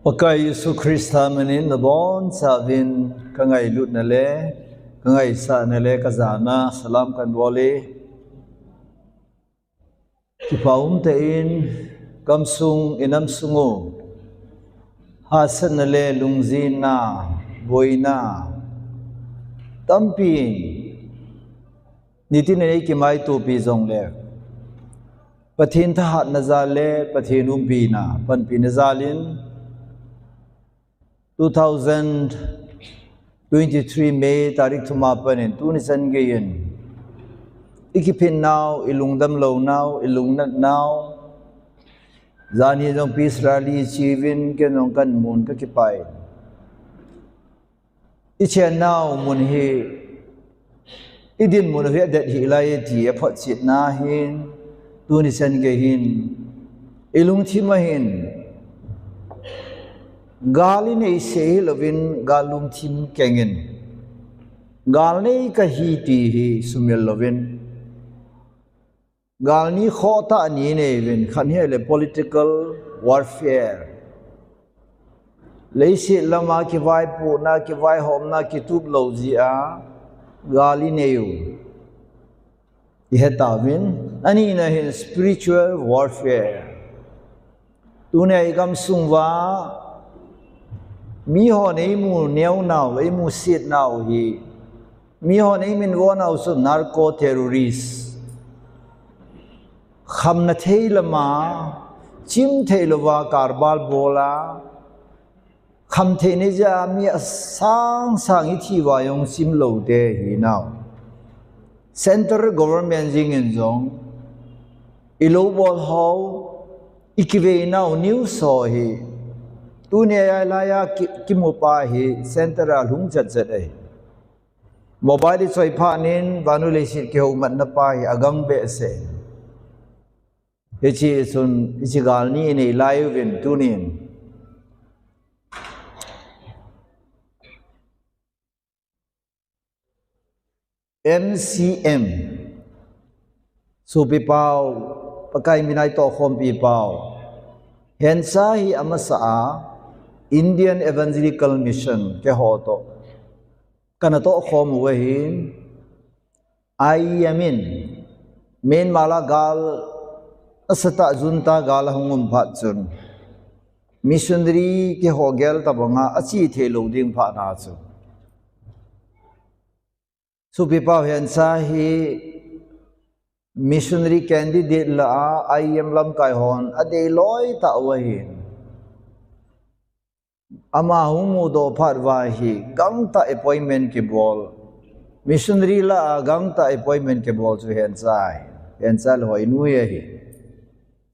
Pakai Yesus Kristus menin nabon savin kangai lut nale kangai sa nale kazana salam kan boleh kipaum tein kamsung inam sungu hasan nale lungzina boina tampin nitin nale kimai tu pi zong le pathin thahat nazale pathin umbina pan pi nazalin 2023 May tarik tumapanin tunisan gayon ikipin now ilungdam low now ilungnat now zani dong peace rally chivin kenong kan mun kakipay ichen now mun hi idin mun hi dat hi layati apot sit na hin tunisan gayin ilung timahin gali nei se lovin galum thim kengin gal nei ka hi ti hi sumel lovin gal ni khota ani nei vin khan he le political warfare leisi lama ki vai pu na ki vai hom na ki tup lo ji a gali nei he ta vin ani na hin spiritual warfare tune igam sungwa mi ho nei mu neu nau ei mu sit nau hi mi ho nei min wo nau su narco terrorist kham na thei lama chim thei lova karbal bola kham thei ne ja mi sang sang hi thi wa yong sim lo de hi nau central government jing in zong ilo bol ho ikive nau new so hi tune ya laya kimupa hi central hung chat chat ai mobile choi phanin vanu lesit ke umat na pa hi agang be se hechi sun ichigal ni nei layu vin tunin MCM su pi pau pakai minai to khom pi pau hensa hi amasa Indian Evangelical Mission ke hoto kana to khom wehin ayamin main mala gal asata junta gal hungum phat chun missionary ke hogel tabanga achi thelo ding pha na chu supipa hensa hi missionary candidate la ayam lam kai hon ade loi ta wehin ama humu do pharwa hi gangta appointment ke bol missionary la gangta appointment ke bol chu hensal hoi nu ye hi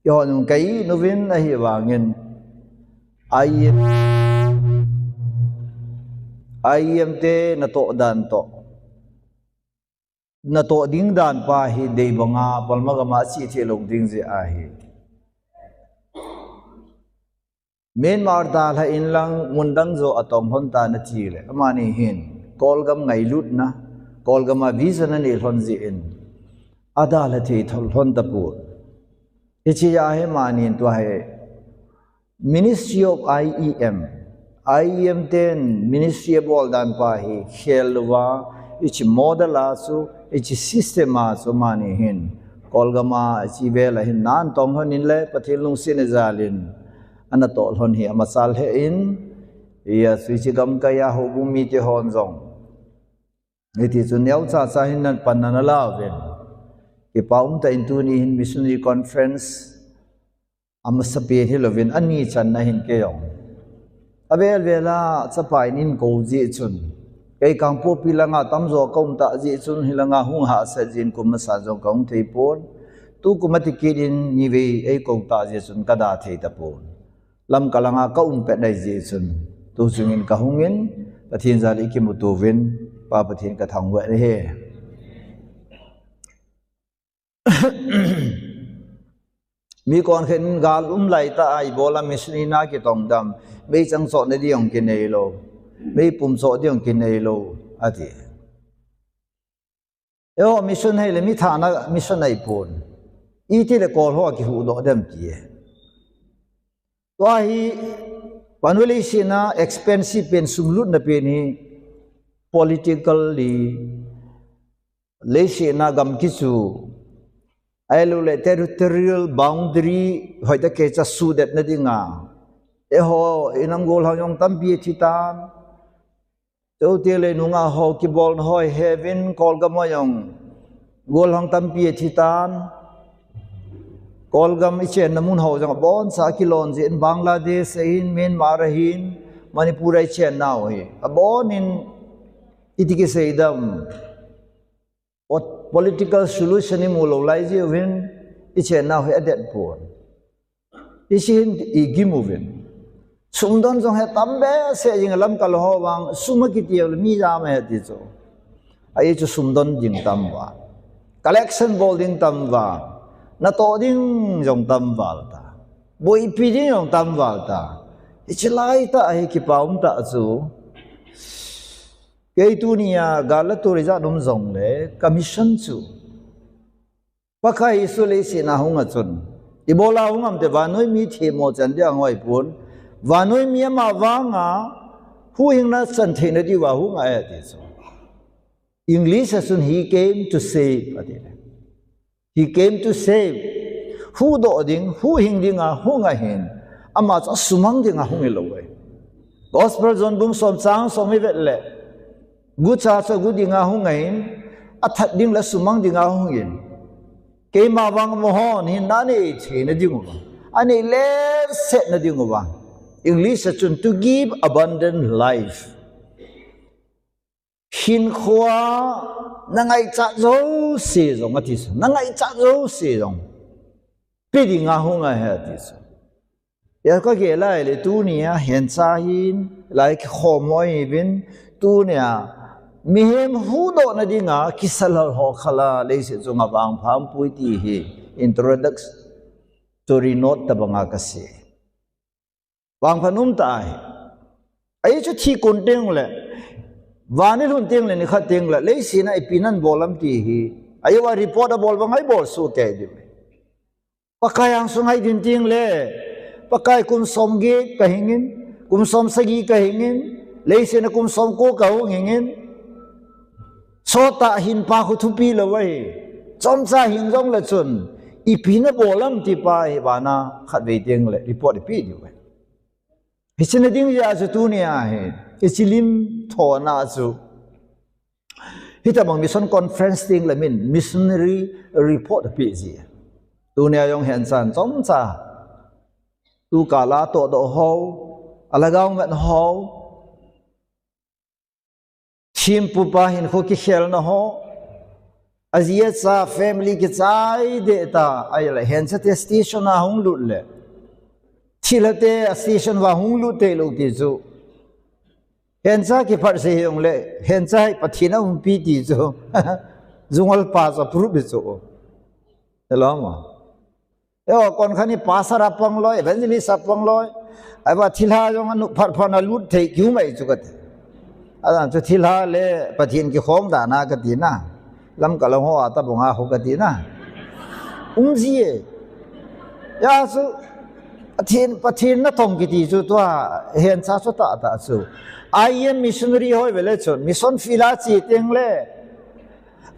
yon kai novin a hi wangin ayem te na to dan to na to ding dan pa hi dei banga palmagama chi the long ding je a hi main marta la in lang mundang zo atom honta na chile amani hin kolgam ngai lut na kolgama vision ni hon ji in adalati thol hon ta pu ichi ya he manin to he Ministry of IEM 10 Ministry of all dan pa hi khelwa ichi model asu ichi system asu mani hin kolgama chi vela hin nan tong honin le pathilung sin zalin anatol hon hi amasal he in ya suichi gam kaya ho bumi te hon zong iti chu neu cha cha hin nan panana lawen ki paum ta intu ni hin missionary conference amasape hi lovin ani chan na hin ke yong avel vela chapai nin ko ji chun kai kang po pilanga tamzo kom ta ji chun hilanga hung ha sa jin kum sa jong kong thei pon tu kumati kidin ni ve ei kong ta ji chun kada thei ta pon lam kalanga ka pe dai ji chun tu sungin ka hungin pathin zali ki mutuvin pa pathin ka thang we he mi kon khen gal lai ta ai bola misni na ki tong dam be chang so ne diong ki nei lo be pum so diong ki nei lo ati yo mission hai le mi thana mission ai pon i ti le kol ho ki hu do dem ki to hi Panuli sina expensive pen sumlut na peni politically le sina gam kisu ailu le territorial boundary hoida ke cha su det na dinga eho inangol hang tampi chitan to tele nunga ho ki bol hoi heaven kol ga moyong gol hang tampi chitan kol gam ichen namun ho jang bon sa kilon je in Bangladesh in Myanmar hin Manipur ai chen now hi abon in itike seidam what political solution ni mulo lai je win ichen now he adet pon isin igi movin sumdon jong he tambe se jing lam kal ho wang sumakitiel mi jam he ti cho ai chu sumdon jing tamwa collection bolding tamwa na to ding jong tam wal ta boi pi ding jong tam wal ta ichilai ta ai ki paum ta chu ke tu nia galato riza dum jong le commission chu pakai isolation na hunga chun ibola hungam te wanoi mi the mo chan dia ngoi pun wanoi mi ma wanga hu hing na san the na di wa hunga ai ti chu English asun he came to save adile He came to save. Who do ding, who hing ding a hung a hin. Amat a sumang ding a hung away. Gospel zone boom som sang som evet le. Good cha so good ding a hung a hin. A tat ding la sumang ding a hung in. Came a wang mohon hin nani chin a ding over. Ani le set na ding over. English chun to give abundant life. Hin khoa nangai cha zo se zong atis nangai cha zo se zong pidi nga hunga he atis ya ko ge lai le tu nia hen cha hin lai khomoi bin tu nia mi hem hu do na dinga kisal ho khala le se zonga bang pham pui ti hi introductory note ta banga ka se bang phanum ta ai chu thi kun teng le Vani lun ting le ni khat ting la le sina ipinan bolam ti hi aywa report a bol bangai bol su ke di pakai ang sungai din ting le pakai kum som ge ka hingin kum som sagi ka hingin le sina kum som ko ka hingin so ta hin pa khu thupi lo wai chom cha hin jong la chun ipina bolam ti pa hi bana khat ve ting le report pi di wai hisina ding ya su tu ni a he Isilim thona chu hita bang mission conference thing la min missionary report pi ji tu ne yong hen san chom cha tu kala to do ho alagaw ngat ho chim pu pa hin kho ki khel na ho azia cha family ki chai de ta ai la hen sa station na hung lut le thilate station wa hung lut te lo ti chu Hen sa ki par se yong le hen sa pathina pi ti zo zungol pa sa proof bi zo hello ma yo kon khani pasara pang loi evangelist apang loi ai ba thila jong anu phar phana lut thei kyu mai chu kat adan chu thila le pathin ki khom da na ka ti na lam ka lo ho ata bonga ho ka ti na ji ya su pathin na thong ki ti chu to hen sa so ta ta chu I am missionary hoi vele chon mission phila chi teng le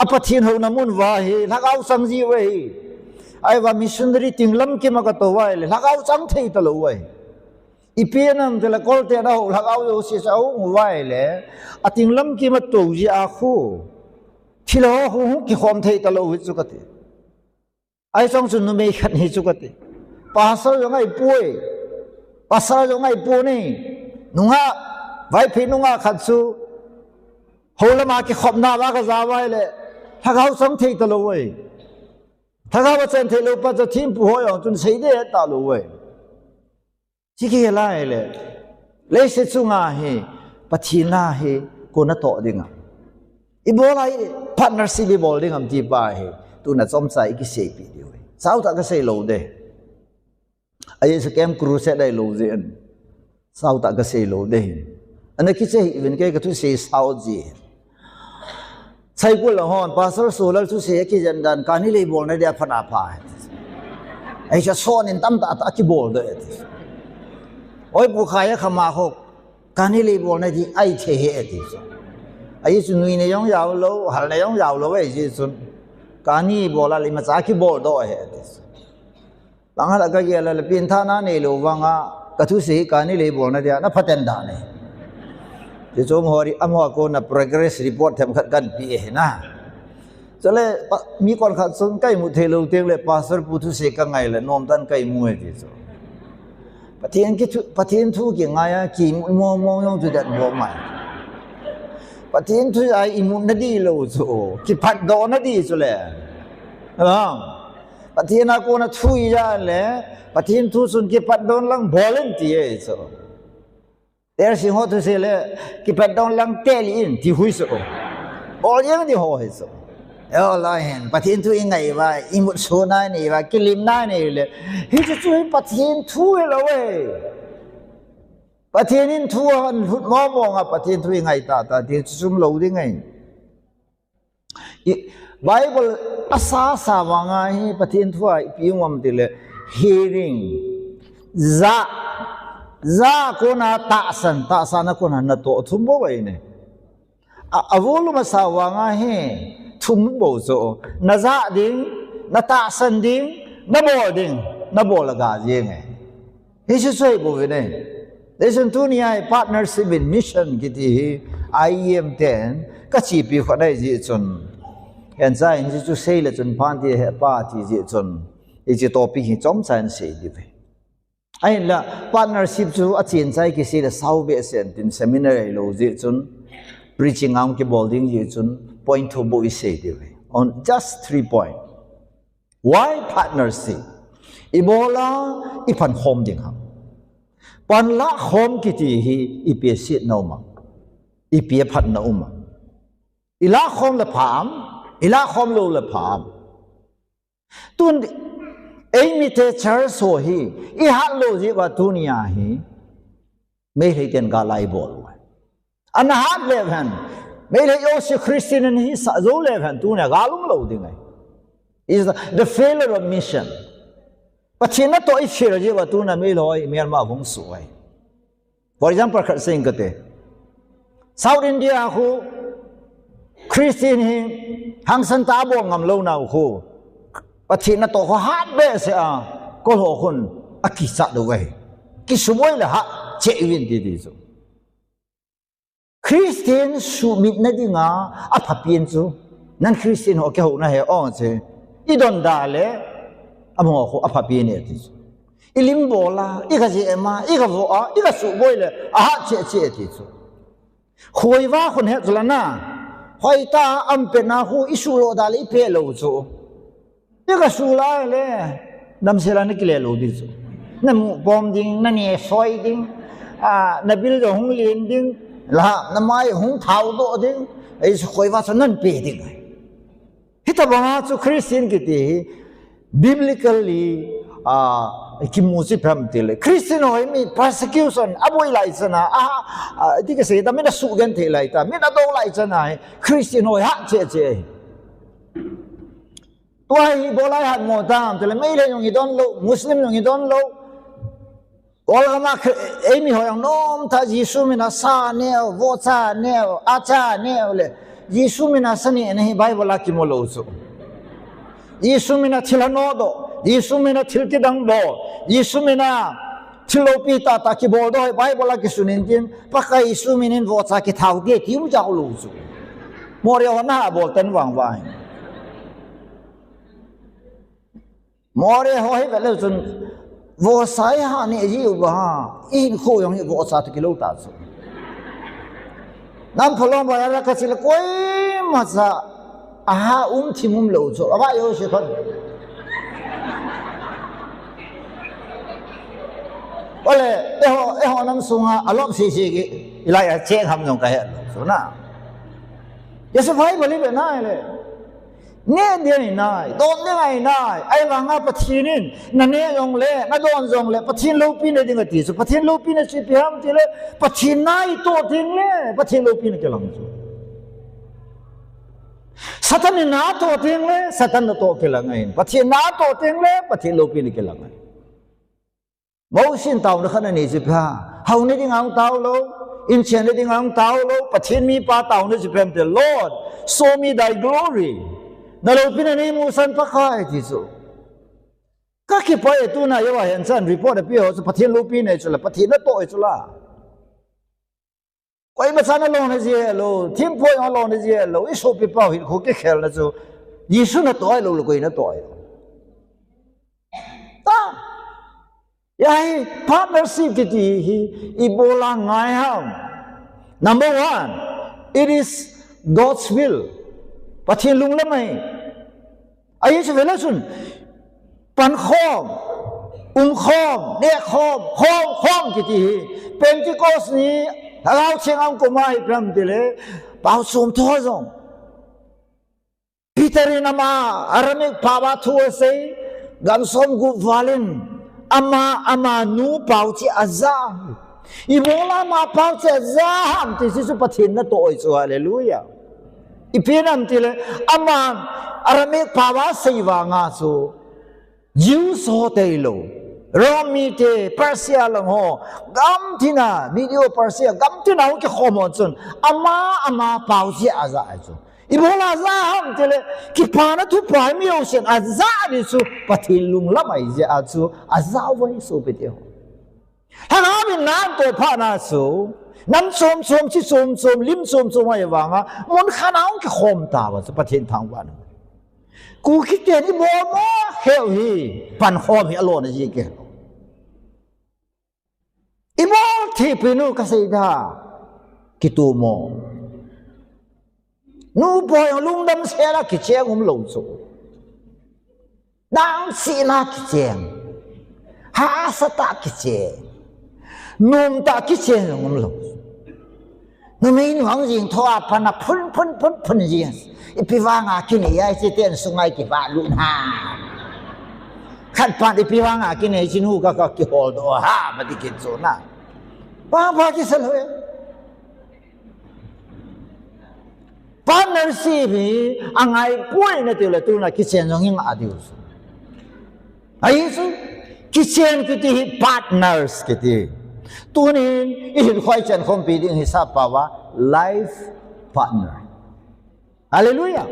apathin ho namun wa hi lagaw sang ji we ai wa missionary tinglam ki ma ka to wa le lagaw chang thei ta lo we ipianam te la kol te da ho lagaw yo si sa ho wa le atinglam ki ma to ji a khu thilo ho ki khom thei ta lo wi chu ka te ai song sun no me khat hi chu ka te pasal yo ngai puai pasal yo ngai pu ni nunga vai phi nunga khat su holama ki khopna ba ka za wai le thagaw sang thei ta lo wei thagaw chen thei lo pa cha thim pu ho yong chun sei de ta lo wei chi ki lai le se chu nga he pathina he ko na to dinga ibola partnership bi bol ding am ti ba he tu na chom sai ki sei pi di wei sau ta ka sei lo de ai se kem cruise dai lo je an sau ta ka sei lo de anh ấy kêu even cái thứ gì sao gì, sai quên là hòn pastor solar thứ gì cái dân đàn cái này lấy bol này để phân áp phải, ai cho son in tâm ta cái bol đấy, oi pu khaya khama ho kani le bol na ji ai the he ati so ai su nui ne yong yao lo hal ne yong yao lo ai ji sun kani bola le ma cha ki bol do he ati so bang ha ka ye la le pin tha na ne lo wa nga ka thu se kani le bol na dia na phaten da ne ji chom hori am ho ko na progress report them khat kan pi he na cho le mi kon khat sun kai mu the lo teng le pastor pu thu se ka ngai le nom tan kai mu e ji soประเทศทุกอย่างไงกี่มองยังจุดเด่นบ่ใหม่ประเทศทุกอย่างอิมุนนั่นดีโลสูกี่พัดดอนนั่นดีสุดเลยนะประเทศนักคนทุกอย่างเลยประเทศทุกส่วนกี่พัดดอนลังบอลเลนที่เอสูแต่สิ่งหัวทุกสิ่งเลยกี่พัดดอนลังเตลินที่หุยสูบอลยังที่หัวสูเอาล่ะเห็นประเทศทุกยังไงวะอิมุนโซน่านี่วะกิลิมน่านี่เลยที่จะช่วยประเทศทุกเลยเว้ยประเทศนี้ทุกคนมองอ่ะประเทศทุกยังไงตาที่ซุ่มเราได้ไงไบเบิลอาสาสาวงาให้ประเทศทุกพิมพ์มันติเลย hearing zaคนน่ะตาสันคนน่ะนัตโตทุ่มบ่ไว้เนี่ยอาวลุมาสาวงาให้ทุ่มบ่โซนาซาดิงนาตาสันดิงนาโบดิงนาโบละกาเยงไงเฮ้ยช่วยบ่เว้ยเนี่ยListen to me, partnership in mission kiti IEM10 kachi pi khodai ji chun en za in ju sei le chun phan ti he pa ti ji chun e ji topic hi chom chan sei di ve ai la partnership chu a chen chai ki se le sau be sen tin seminar lo ji chun preaching ang ki building ji chun point to bo sei di ve on just 3 point why partnership ibola ipan home ding haปันละคมกิติฮีอีเปียสิโนมาอีเปียพัดโนมาอีละคมละผามอีละคมโลละผามตุนเอ็มิเตเชอร์โซฮีอีฮัลโลจีว่าตุนียาฮีไม่ให้เกินกาไลบอลอันฮัดเลฟันไม่ให้โอชิคริสเตียนฮีสัจเลฟันตุนียากาลุงโลดิไง is the failure of missionปัจจุบันตัวอีเฟรจีว่าตัวนั้นไม่ลอยมีอันมาคงสวย for example ขัดสิ่งก็เตะ South India คู่คริสเตียนหิงหังสันตาบวงงำโลนาคู่ปัจจุบันตัวเขาฮัดเบสอ่ะก็หลอกคนอักขิสัตว์ด้วยกิสมวยเลยฮะเจวินดีๆสุคริสเตียนสุมิตรนั่นดิงาอัฐพินสุนั่นคริสเตียนหัวเกี่ยวน่ะเหรออ๋อเจอีดอนดาเลอมองเขาอภพิเนติสุอิลิมโบลาอีกเจมาอีกวัวอีกสุบวยเลยเจติสุหวยว่าคนเฮตุลนะหอยตาอัมเป็นนาหูอิสุโลดาลิเพโลสุอีกสุลาเลยนำเสลานิกเลโลดิสุนั่นบอมดิงนั่นเนี่ยซอยดิงนั่นบิลดหงลีนดิงละนั่นไม่หงเท้าโตดิงไอ้หวยว่าสนั่นเปดิงไงฮิตาบังอาสุคริสเตียนกิติ biblically kimusi pram tile Christian hoi mi persecution aboi lai chana ti ke se ta me na su gan the lai ta me na do lai chana Christian hoi ha che toai bolai hat mo tam tile me le yong i don lo muslim yong i don lo ol ma emi hoi nom ta jisu mi na sa ne vo cha ne a cha ne le jisu mi na sa ni ne bible la ki mo lo so Yesu mina thilanodo Yesu mina thilkidangbo Yesu mina thilopita ta ki bodo bible ki sunintin paka Yesu minin vocha ki thaude kim jaulu chu more hona bol ten wang wai more hoi vele chun vo sai ha ni ji ba I kho yong vo cha ki lo ta chu nam pholom ba ra ka chil koi ma cha timum lo cho aba yo she kon ole eho nam sunga alop si gi ilai a che ham yong ka he so na yesu phai bali be na le ne de ni na don ne ngai na ai ma nga pathinin na ne yong le na don jong le pathin lo pi ne ding ti so pathin lo pi ne si pi ham ti le pathin nai to ding le pathin lo pi ne ke lang so Satan ni na to ting le Satan na to ke langain pathin na to ting le pathin lo pi ni ke langai Mau xin tàu nó khăn này chụp ha hầu này đi ngang tàu lâu in chen này đi ngang tàu lâu bắt thiên mi pa tàu nó chụp em the Lord show me thy glory na lâu pin này mu san pa khai thì số các cái bài tu na yêu hiện san report ở phía bắt thiên lâu pin này cho là bắt thiên nó tội cho là quay mà san nó long này gì lâu thiên phơi nó long này gì lâu ít số bị bao hiện khó cái khéo là số Giêsu nó tội lâu là quay nó tội ta Yai partnership kiti ibola ngai ham. Number one, it is God's will. Pathin lung lamai. Ayi se vela sun. Pan khom, khom, ne khom kiti. Pentecost ni halaw cheng ang kumai pram dile. Pau sum tho zong. Peter nama aramik pawa thu sei gam som gu valen. Ama nu bảo chi azam ibola ma bảo chi azam thì sự pathin na tội cho hallelujah ipiram tile ama aramek pawa seiwa nga so you so telo romi te persia lang ho gam thina video persia gam thina ho ke khomon chun ama bảo chi azam chu ibola zam tele ki pana thu pai mi ocean azza ni su pathin lung lamai je achu azza vai so bete ho hanga min nan to pha na su nam som chi som lim som ai wanga mon khanau ki khom ta wa pathin thang wan ku ki te ni mo heu hi pan khom hi alon ji ke imol thi pinu ka sei da ki tu mo nu boy lung đâm xe là cái chén cũng lẩu số đang xí na cái chén ha sa ta cái chén nôm ta cái chén cũng lẩu nó mấy hoàng diện thoa pan phun gì ipi vang à cái này ai chỉ tiền sung ai cái vạ luôn ha khát pan ipi vang à cái này chính hu cái hồ đó ha mà đi cái chỗ na ba cái sao vậy partnership hi angai poi na tila tu na kitchen jong hing adius ai su kitchen kiti partners kiti tu ni in khoi chen khom pi ding hisap pawa life partner hallelujah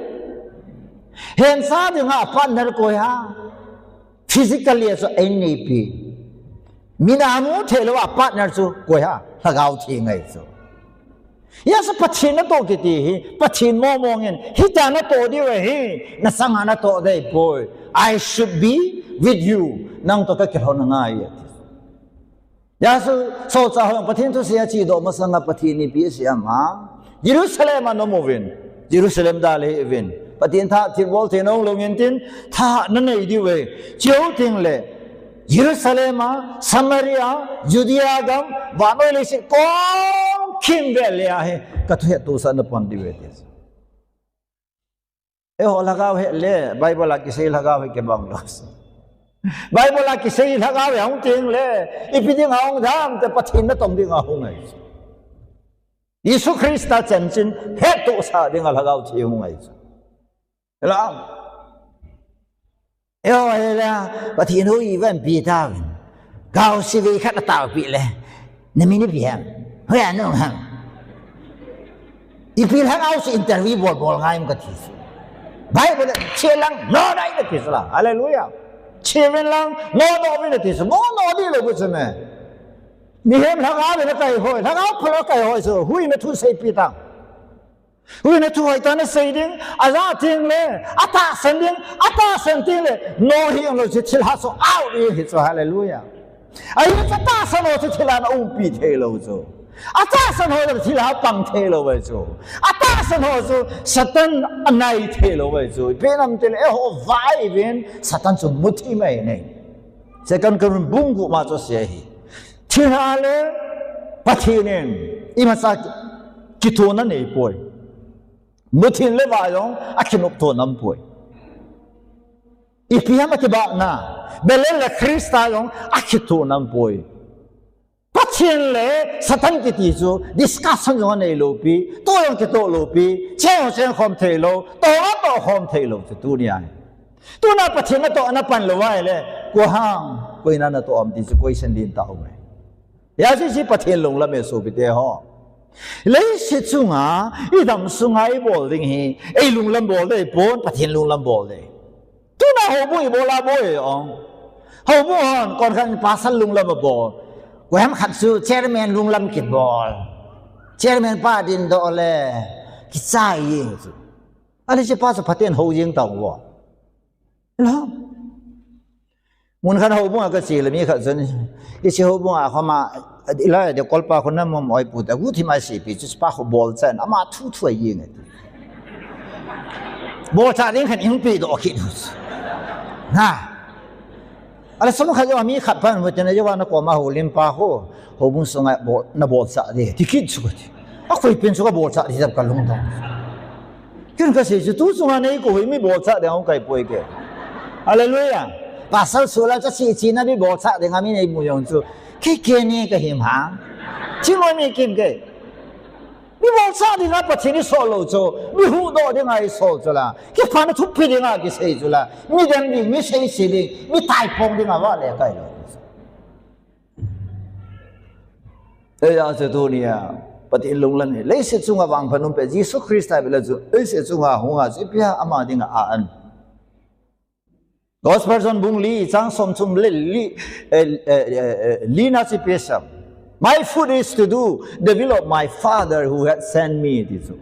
hen sa ding ha partner ko ha physically so nap minamu thelo partner chu ko ha lagau thi ngai so Yes, pathin na to kiti, pathin mo ngin, hita na to di we hi, nasanga na to day boy. I should be with you. Nang to kakilho na nga yet. Yes, so sa hoyang pathin to siya chido masanga pathin ni pi siya ma. Jerusalem ano mo win? Jerusalem dali win. Pathin tha tinwol tinong longin tin tha nanay di we. Chiyo ting le. Jerusalem, Samaria, Judea gam, vanoy le si Kim velia he kathe tu san pon di vetes e ho lagaw he le bible la ki sei lagaw he ke bang los bible la ki sei lagaw he hong ting le ipiding hong dam te pathin na tong ding hong ai Yesu Krista chen chin he tu sa ding lagaw chi hong ai la e ho he la pathin hu yi ven pi ta gao si vi khat ta pi le ne mi ni pian Hoi ano hang. Ipil hang aus interview bol ngai mo katis. Bible chelang no dai na tis la. Hallelujah. Cheven lang no bi na tis. No di lo bu chme. Mi hem hang a na kai hoi. Hang a phlo kai hoi so hui na thu sei pi tang. Hui na thu hoi ta na sei ding aza ting le ata sen ting le no hi lo chil ha so out hi so hallelujah. Ai ta ta san lo chil na pi the lo so. Atasan ho the la pang the lo we so atasan ho so satan anai the lo we so penam tel e ho vai ben satan so muthi mai nei second kan bungu ma so se hi thina le pathinen imasa kitona nei poi muthin le wa yong akhinop to nam poi ipiama ke ba na belen le krista yong akhito nam poi Pathin le satan kiti su discussion yo nei lo pi to yong ke to lo pi chen khom the lo to khom the lo tu ni ai tu na pathin na to na pan lo wai le ko hang กุยนั่นตัวอมที่จะกุยเส้นดินตาเอาไหมยาสิประเทศลงละเมสูบิเตฮอเลยสิจุงอ่ะอีดำสุงไอ้บอลดิ้งฮีไอ้ลุงลำบอลเลยบอลประเทศลุงลำบอลเลยตัวน่ะหัวบุยบอลาบุยอ๋อหัวบุยก่อนกันภาษาลุงลำบอลแหวนขัดสู้เชอร์แมนลุงลำกิดบอลเชอร์แมนป้าดินโดเลกิจใจยิ่งสุดอะไรจะภาษาประเทศหัวยิงต่างวะแล้วมุนขันหัวบุยก็สิเลยมีขัดส่วนที่เชื่อหัวบุยเขามาแล้วเดี๋ยวกอลปาคนนั้นมันไม่พูดแต่กูที่มาสิปีจุดปาเขาบอลเซนอามาทุ่ยยิงบอลชาดิ้งขันยิงปีดอกคิดนะอะไรสมมติเขาจะมีขัดพันวันนี้จะว่านักมาหัวลิมปาหัวบุญส่งบอลนับบอลชาดีที่คิดสุดอ่ะคุยเป็นสุดกับบอลชาดีจับกันลงท้องคุณก็เสียจุดส่งอันนี้กูเห็นมีบอลชาดีเขาใครป่วยกันอะไรเลยอ่ะภาษาสุราจะสี่จีนมีบอลชาดีงามีในมุยองจูแค่เกนี่ก็เห็นหางชิมไม่กินกันมีบอลชาดีงาปัจจุบันโซโล่จูมีหูโดดีงาโซจูละแค่พันทุบปีดีงากิเซจูละมีเดนดิมีเซซิดิมีไตพงดีงาว่าเลยกันเอ้ยอาจจะตัวนี้ปฏิลุงลันเลยเสียจุงกับวางพนุมเป็นยิสุคริสต์ไปแล้วจูเสียจุงกับหัวสิพี่อามาดีงาอันGod's person bungli chang som chum li na si pesam my food is to do the will of my father who had sent me tisu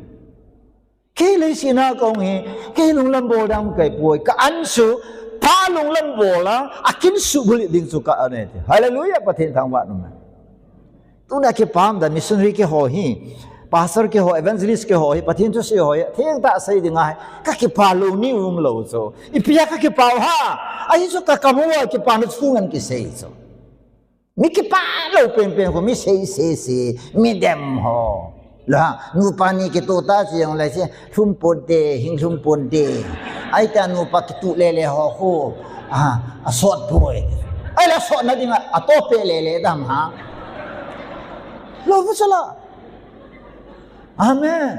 ke le sina kong he ke lung lam bo dang kai poi ka an su pa lung lam bo la akin su buli ding su ka ane hallelujah pathin thang wa num tu na ke pam da missionary ke ho hi pastor ke ho evangelist ke ho pathin tu se ho theng ta sai dinga ka ke pa lo ni um lo so ipia ka ke pa ha ai so ka kamu ke pa no fungan ke sei so mi ke pa lo pen ko mi sei mi dem ho la nu pa ni ke to ta si yang la se thum pon de hing thum pon de ai ta nu pa ke tu le ho a sot poi ai la sot na dinga a to pe le dam ha lo fu sala Amen.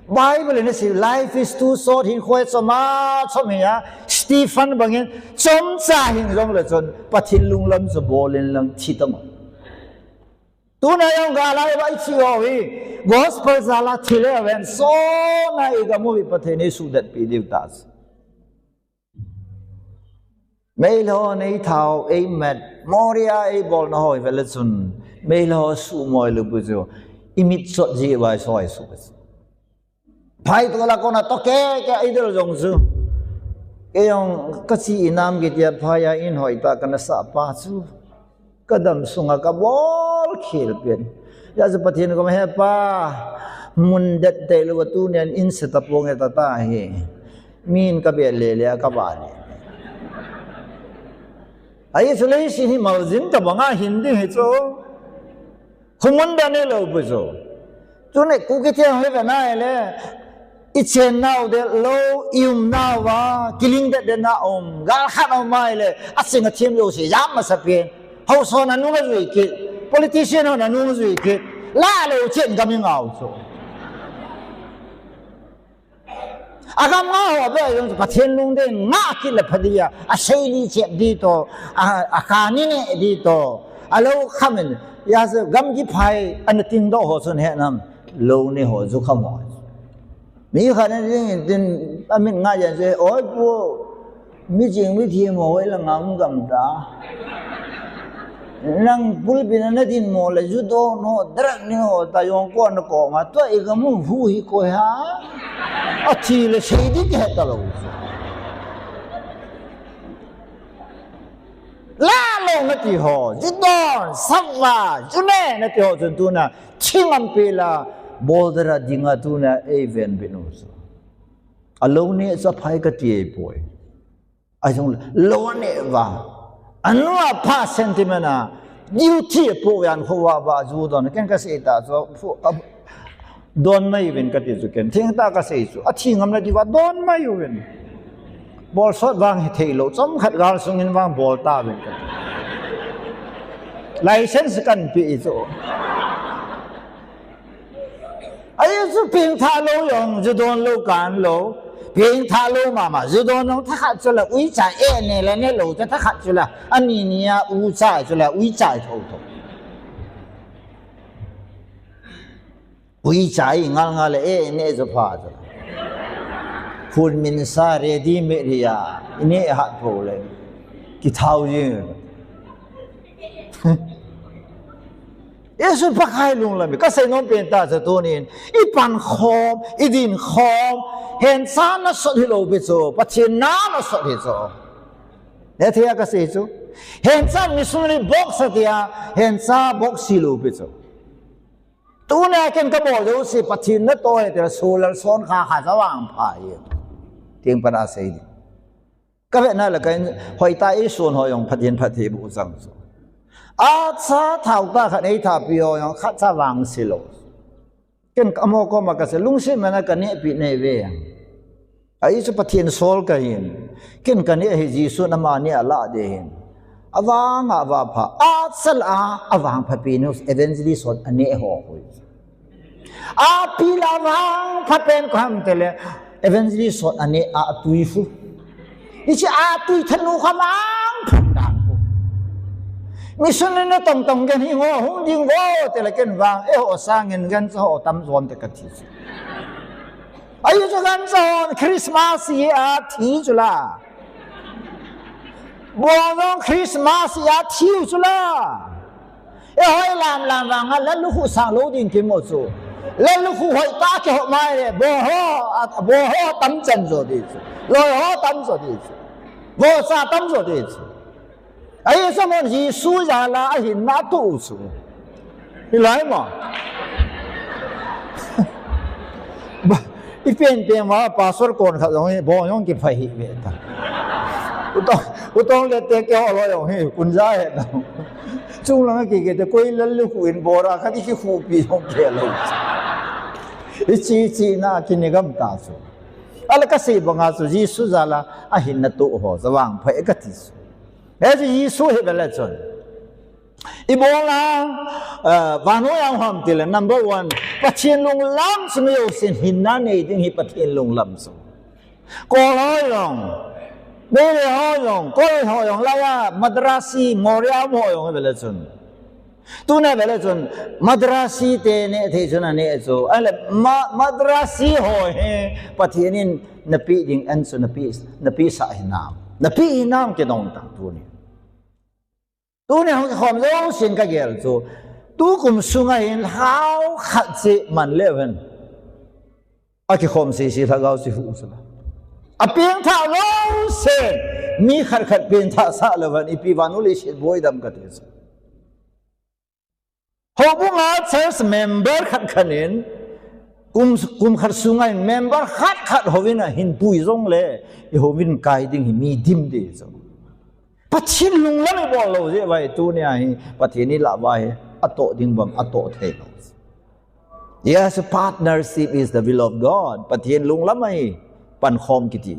Bible ini sih life is too short. Hin khuat sama ya. Stephen bangin comca hin rong le chon pathil lung lam so bolin lang chitang. Tu na yang galai bai chi howi. Gospel zala thile wen so na igamu bi pathini sudat pi divtas. Melo nei thau ei met moria ei bol na hoi velachun. Melo su moi lu bujo. Imit sot ji wai soi su phai to la kona to ke idol jong su ke yong ka chi inam ge tia phaya in hoi ta kana sa pa su kadam sunga ka bol khil pen ya za pathin ko he pa mun dat te lu tu nen in se ta pong eta ta he min ka be le le ka ba le ai su le si ni mal jin ta banga hindi he cho Kumunda ne lo buzo. Tu ne kukiti ang hebe na ele. Ichen now de lo ium now wa kiling de na gal khat au mai le asing a thim lo si yam ma sapien. Hau so na nu ga zui ki politician na nu zui ki la lo chen ga mi ngau so. Agam nga ho be yung pathen lung de nga ki le phadiya a seili chep di to a khani ne di to alo khamen ya se gam ji phai an ting do ho sun he nam lo ne ho zu kham ho mi khan ne din amin nga ya se oi pu mi jing mi thi mo la ngam gam da nang pul bin na din mo la ju do no drak ni ho ta yong ko na ko ma to e ga mu hu hi ko ha a thi le sei di ke ta lo la lo na ti ho ji don sak wa ju ne na ti ho chun tu na ching am pe la bol dra dinga tu na even binu so alo ne sa phai ka ti e poi ai jong lo ne wa anwa pha sentiment na duty po yan kho wa ba ju don ken ka se ta so don mai ven ka ti ju ken thing ta ka se su a thingam na di wa don mai yu ven bol sot wang he thelo chom khat gal sungin wang bol ta ven ka license kan pi zo ai su ping tha lo yong ju don lo kan lo 平他路嘛，如果侬他看出来为在呢了呢路，他看出来，你呀无在出来为在头头，为在硬嘞呢就怕着，คุณมินซาเรดีเมริยานี่หัดโผล่เลยกี่เท่ายิ่งเอสุพักให้ลุงละมิก็เซนอมเป็นตาจะตัวนี้อีปันคอมอีดินคอมเห็นซานะสุดที่เราไปโจปัจเจน้านะสุดที่โจเนี่ยที่ก็เสียจูเห็นซามิสุนีบ็อกซ์ที่เห็นซาบ็อกซ์ลูไปโจตัวนี้กันก็บอกอยู่สิปัจเจนตัวที่เราสูลซ้อนขาหาสว่างพายเตียงปราศัยก็เป็นนั่นแหละกันหอยตาอีส่วนหอยองปัจเจนปัจเจบุษังอาซาเท่าตาขันไอท่าพิโอยองขัดสว่างสิโลกันก็มองก็มากันลุงสิมันกันเนี่ยปีเนี่ยเวียงไอ้สุปฏินโซลกันยินกันเนี่ยให้จีสุนมาเนี่ยละเดินอวางอวาพะอาสลาอวางพะปีนุสเอเวนซิลิสอนอันนี้หัวคุยอาปีลาวางพะเป็นความเตลเอเวนซิลิสอนอันนี้อาตุยฟูนี่จะอาตุยธนูขมังพันดานมิสุนันตรงกันหิงหุ่นยิงโว้แต่ละกันวางโอสร้างเงินกันจะโอตั้มส่วนแต่กันที่สุดอายุจะกันส่วนคริสต์มาสยาที่จุฬาบัวน้องคริสต์มาสยาที่จุฬาให้ลามวางแล้วลูกคู่สั่งลูกดิ้งกินหมดสูแล้วลูกคู่หอยตาเกี่ยวมาเลยบัวตั้มจันทร์สุดที่สุดลอยตั้มสุดที่สุดบัวซาตั้มสุดที่สุดไอ้สมองยีสูจาละหินนาตุสูนี่ไรมั้งอีเป็นว่าพาสปอร์ตก่อนครับตรงนี้บ่ยองกินไฟเวทอุตองเล็ดเตะเกี่ยวอะไรอย่างนี้คุณใจเหรอจุงหลังกี่แต่คุยเล่นลูกอินโบราณที่คู่ปียองเกี่ยวเลยอีจีน่ากินเงินตาสูอะไรก็สิบังอาจยีสูจาละหินนาตุหัวสว่างไฟก็ที่สุดเฮ้ยยีสูเห็นเป็นอะไรจนอีโบราณวันนู้นยังทำติเลย number one ปัจเจียนลงล้ำสมัยอุสินหินนั่นเองที่ปัจเจียนลงล้ำสก็ร้อยลงไม่ได้ร้อยลงก็ร้อยลงแล้วว่ามัดราศีมอริยามอยลงเป็นอะไรจนตัวนี้เป็นอะไรจนมัดราศีเตเนี่ยที่จนนั่นเนี่ยจูอะไรมัดราศีหอยปัจเจียนนปีดิ่งอันสุนปีสายน้ำนปีน้ำก็ต้องตั้งตัวนี้ตัวนี้เขาความรู้สึกก็เกี่ยวกับตัวกุมสุงหินเขาขัดสิมันเล่นอาคิความสิ่งที่เขาสิฟูสละอาเพียงถ้ารู้สึกมีขัดเพียงถ้าสาเลวันอีพีวานุลิชิดบอยดำกันที่สุดเขาบุ้งอาเซอร์เมมเบอร์ขัดขันนินกุมขัดสุงหินเมมเบอร์ขัดเขาวินาหินปุยจงเลยเขาวินไกดิ้งหิมีดิมดีจ้ะปัจฉิมลุงแล้วไม่บอกเราสิว่าตัวเนี่ยปัจฉิมนี่ละว่าอัตโตดิ้งบังอัตโตเทโล Yes partnership is the will of God ปัจฉิมลุงแล้วไม่ปันคอมกิติ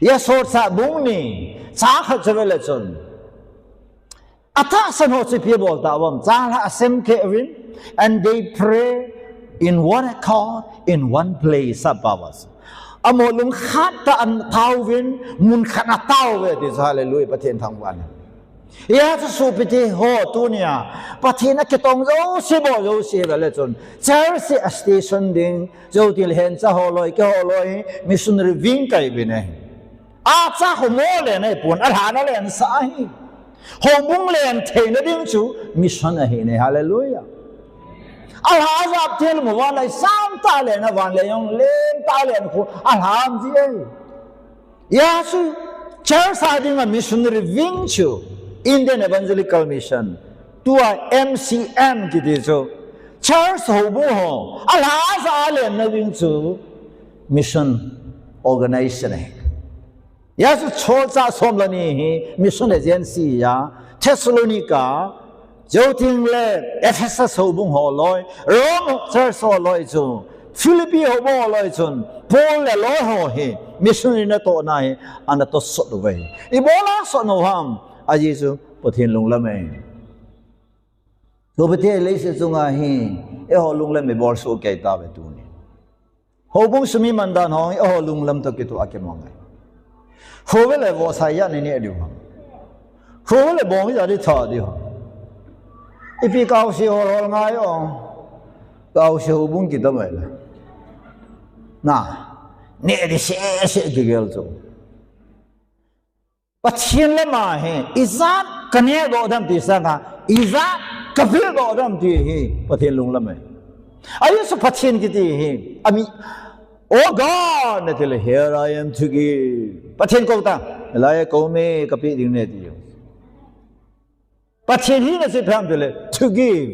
Yes โสดสะบุ้งนี่สาขัดจะเป็นอะไรจนอัตตาสันโหสิพีบอกตาว่าจ้าละเซมเควิน and they pray in one accord in one place สับว่าอโมลุงขัดตาอันเท้าวินมุนขัดเท้าเวทีสาเลลุยประเทศทั้งวันยาจะสูบไปที่โหตัวเนี่ยประเทศนักตองรู้สิบ่รู้สิเวลาจนเจอสิสเตชันดิ้งเจ้าที่เห็นจะหัวลอยก็หัวลอยมิสุนรีวิ่งไกลไปเนี่ยอาจ้าหัวโมเลยเนี่ยปุ่นอาหารอะไรอันสายหัวมุ้งเลยอันเทนดิ้งจูมิสุนเห็นเนี่ยฮาเลลูยาอัลฮาจับเทลมาวันเลยสามตาเลยนะวันเลยยองเล่นตาเลยนะคุณอัลฮามจียาสุเจ้าสาดิงามิชชันนารีวิ่งชูอินเดียนเอเวนเจลิคอลมิชชั่นตัว MCM กี่ดีจูเจ้าสาวบุหงอัลฮาซาเลยนะวิ่งชูมิชชั่นออร์แกไนซ์เนี่ยยาสุโชจ้าสมลนี่มิชชั่นเอเจนซี่ยาเทสโลนิกาเจ้าทิ้งเลยเอฟเอสสาวบุงหัวลอยโรมเชอร์สหัวลอยจูฟิลิปปีหัวลอยจูพอลเลยลอยหัวเฮมิชชันนี่นะตัวไหนอันนั้นตัวสดไว้อีโบลาสดโนฮัมอาจิจูประเทศลุงละเมตัวประเทศเลยสิจุงอาฮีเออลุงละเมบอลสูเกตาเวตูนี่ hồ bung sumi mandan hong ô lung lam to kitu ake mongai hồ về lại vô sai ya này điều hồ về lại bong giờ đi thọ điều ipi cao siêu hồ ngay ông cao siêu bung kita mai lah na nè đi xe cái gel tu bắt chiên lên mà he izat cái này đồ đam thì sao cả izat cái việc đồ đam thì he bắt chiên lung lam mai ai số bắt chiên cái gì he ami oh God nè thì là here I am to give bắt chiên câu ta lại câu me cái việc gì nè thì bắt chiên hi nè sẽ làm thì là to give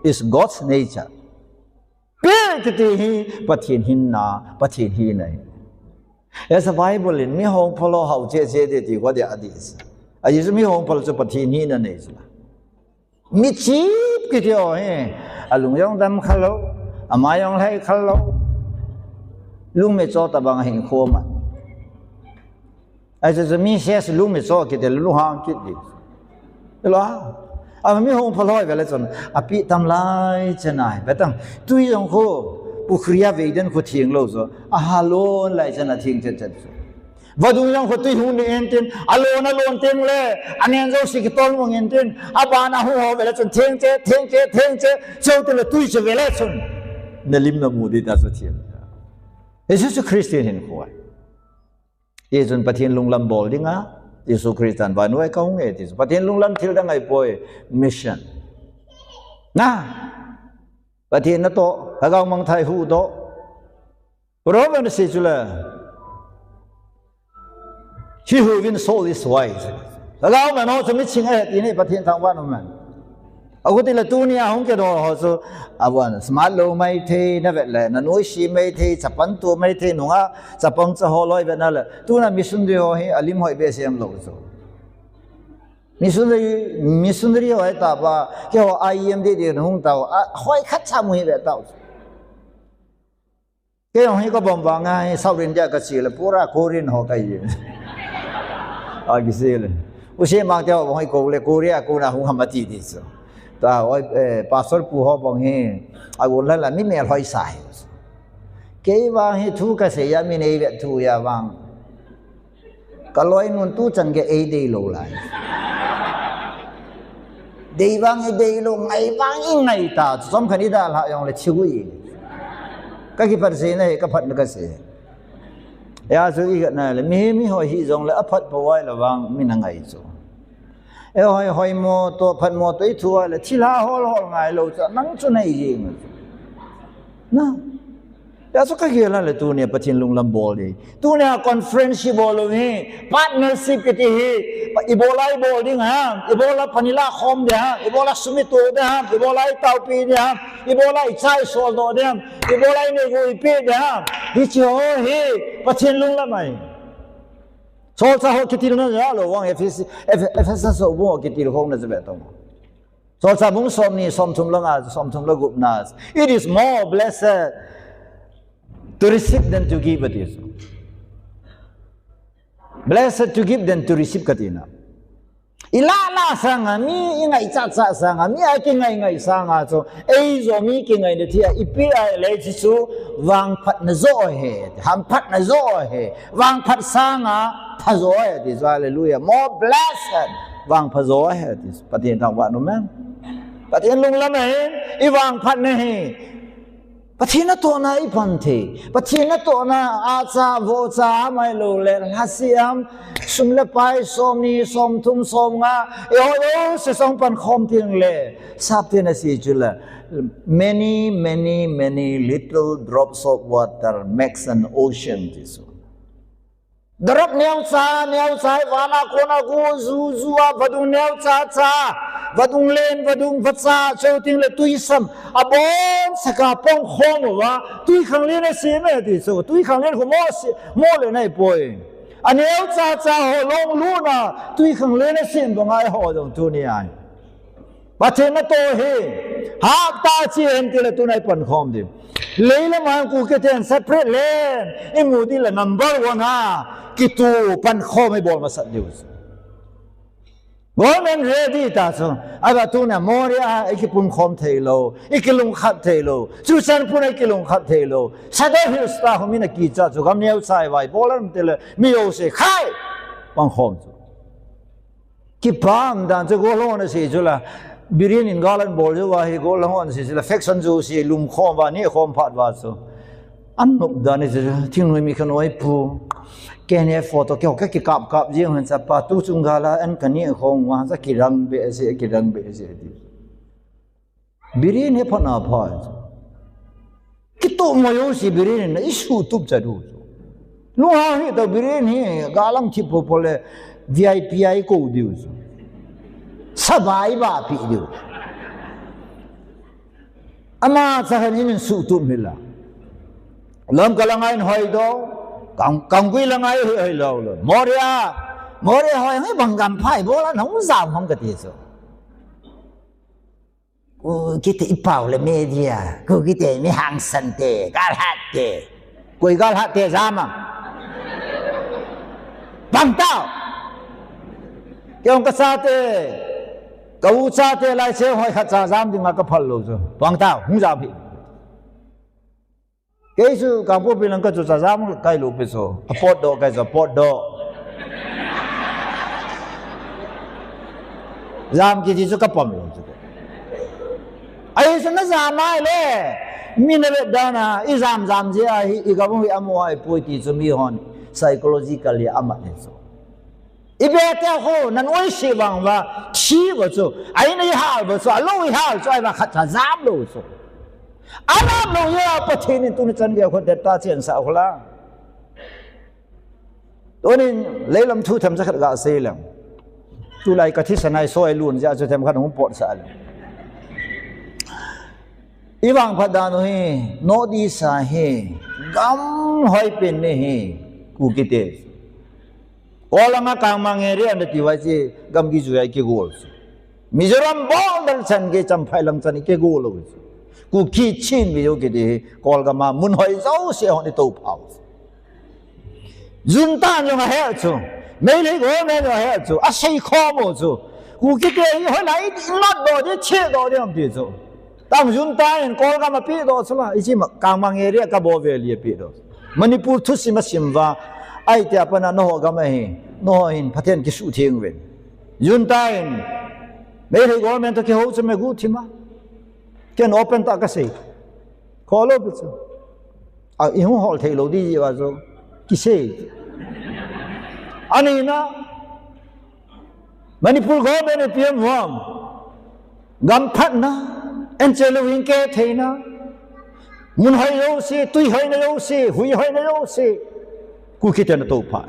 is God's nature cái gì hi bắt chiên hin na bắt chiên hi này as a Bible in mi hong follow how che thì what the others ai số mi hong follow cho bắt chiên hi nè này mi chip cái điều he alung yong dam khalo amai yong hai khalo lung me cho ta bang hình khô mà ai cho mi xe lung me cho cái lung hang cái gì đó à mi hong follow về lại chọn api tam lai chân này bé tăng tuy rằng khô bukriya về đến khô thiêng lâu rồi à hallo lại chân là thiêng chân và đúng rằng khô tuy hung đi en tin alone tiếng lệ anh em dâu xịt tôn mong en tin à bà na hung về lại chọn thiêng chế châu tin là tuy sẽ về lại chọn nên lim na mu đi ta sẽ thiêng Jesus Christian hin khoi Yesun pathian lunglam bol dinga Jesus Christian va noi kaung e tis pathian lunglam thil da ngai poi mission na pathian na to hagaw mang thai hu to proven se chula he who wins soul is wise hagaw ma no chumi ching e ti ni pathian thang wa no man aku ti la tu ni hong ke do ho so awan smart lo mai the na ve la na noi shi mai the chapan tu mai the nunga chapang cha ho loi ve na la tu na mission de ho he alim hoi be sem lo so mission ri ho ta ba ke ho IM de hong tao hoi khat cha mu ve tao ke ho he ko bom ba ngai sau rin ja ka si la pura korean ho kai ye a gi se le u se ma te ho hoi ko le korea ko na hong ha ti di so ta oi pastor pu ho bong he ai won la mi me hoi sai ke wa he thu ka se ya mi nei ve thu ya wang ka loi nun tu chan ge ei dei lo lai dei wang e dei lo ngai wang in ngai ta som khani da la yong le chiu yi ka ki par se ne ka phat na ka se ya su i ga na le mi ho hi jong le a phat po wai la wang mi na ngai so e hoi mo to phat mo to i thua le thila hol ngai lo cha nang chu nei yi na ya so ka ge la le tu ne pathin lunglam bol de tu ne conference bol lo ni partnership ke ti hi ibola bol ding ha ibola panila khom de ha ibola sumito de ha ibola tau pi de ha ibola chai sol do de ha ibola ne go i pe de ha hi cho hi pathin lunglam mai so sa ho kitil na ya lo wang FS so wo kitil hong na zebe tong so sa bung som ni som thum lang a som thum la gup na it is more blessed to receive than to give it is blessed to give than to receive katina ila la sanga mi ingai cha sanga mi ai ki ngai sanga so ei zo mi ki ngai de thia ipi ai le chi su wang phat na zo he ham phat na zo he wang phat sanga pha zo he this hallelujah more blessed wang pha zo he this patien thang wa no man patien lung lam he I wang phat ne he patien na to na I pan the patien na to na a cha vo cha mai lo le hasiam sum le pai som ni som thum som nga yo se som pan khom ting le sap te na si chula many little drops of water makes an ocean this drop neo sa wana kona go zu vadung neo cha vadung len vadung vatsa chouting le tuisam abon saka pong khom wa tui khang le na se me ti so tui khang le ko mo le nai poi aneu cha ho long lu na tui khang le na sin bo ngai ho dong tu ni ai pathe na to he ha ta chi en ti le tu nai pan khom dim le la ma ku ke ten separate len I mu di la number 1 ha ki tu pan khom ai bol ma sat news government ready ta so aba tu na moria ikipun khom theilo ikilung khat theilo chusan pun ikilung khat theilo sada hil sta homina ki cha chu gam neu sai vai bolan tele mi o se khai bang khom chu ki pam dan chu go lo na se chu la birin in galan bol chu wa hi go lo on se la faction chu se lum khom wa ni khom phat wa so an nok dan ni thing noi mi khanoi pu cái này photo cái cặp riêng hơn sắp tu chung gala anh cái này không hoa sa cái răng bể gì đi birin hết phần nào phải cái tổ mà yêu si birin này isu tụp chả đủ lúc nào thì tao birin hi galang chip popole VIP ai cô điều sắp ai ba pi điều ama sa hình như su tụp mình là làm cái langai hỏi đó càng quý là ngay hơi lâu rồi Moria hỏi ngay bằng gầm phải bố là nóng giảm không cái gì rồi kita ipau le media kita ni hang sante galhate koi galhate zaman bang tao kyong ka sate kau sate lai se hoi khat sa zam ding ka phal lo so bang tao hung za phi cái sự càng phổ biến là cái chỗ giảm cái lục bây giờ pot do cái giờ pot do giảm cái gì cho cái bom luôn ai sẽ nó giảm ai lẽ mình là đó na ít giảm gì ai ít cái bom amo ai bôi thì cho mình hòn psychologically amat này so ít bé theo hồ nên ôi sĩ bằng và chi vào chỗ ai này hal vào chỗ lôi hal cho ai mà khát giảm luôn so Alam lo ya patin itu ni candi aku data cian sahulah. Tonin lelam tu tham zakat gak selam. Tu lai kathi sanai soai lun ja tu tham kan humpot sal. Iwang padano hi no di sa hi gam hoi pen ni hi ku kite. Olang kang mangeri anda tiwaji gam gi juai ke gol. Mizoram bol dal chan ke champai lang chan ke gol lo. Ku ki chin vi yo ke de kol ga ma mun hoi zau se hon to phao jun tan yo ha chu mei le go me yo ha chu a sei kho mo chu ku ki ke hoi nai not do de che do de am ti chu tam jun tan kol ga ma pi do chu la i chi ma kang mang area ka bo ve li pi do manipur thu sim sim wa ai te pa na no ga ma hi no in pathen ki su thing ven jun tan mei le go me to ki ho chu me gu thi ma can open ta kasi kholo bisu a ihu hol thelo di ji wa so kise ani na manipur government pm wam gam phat na enchelo wing ke theina mun hoi yo si tui hoi na yo si hui hoi na yo si ku kitan to pa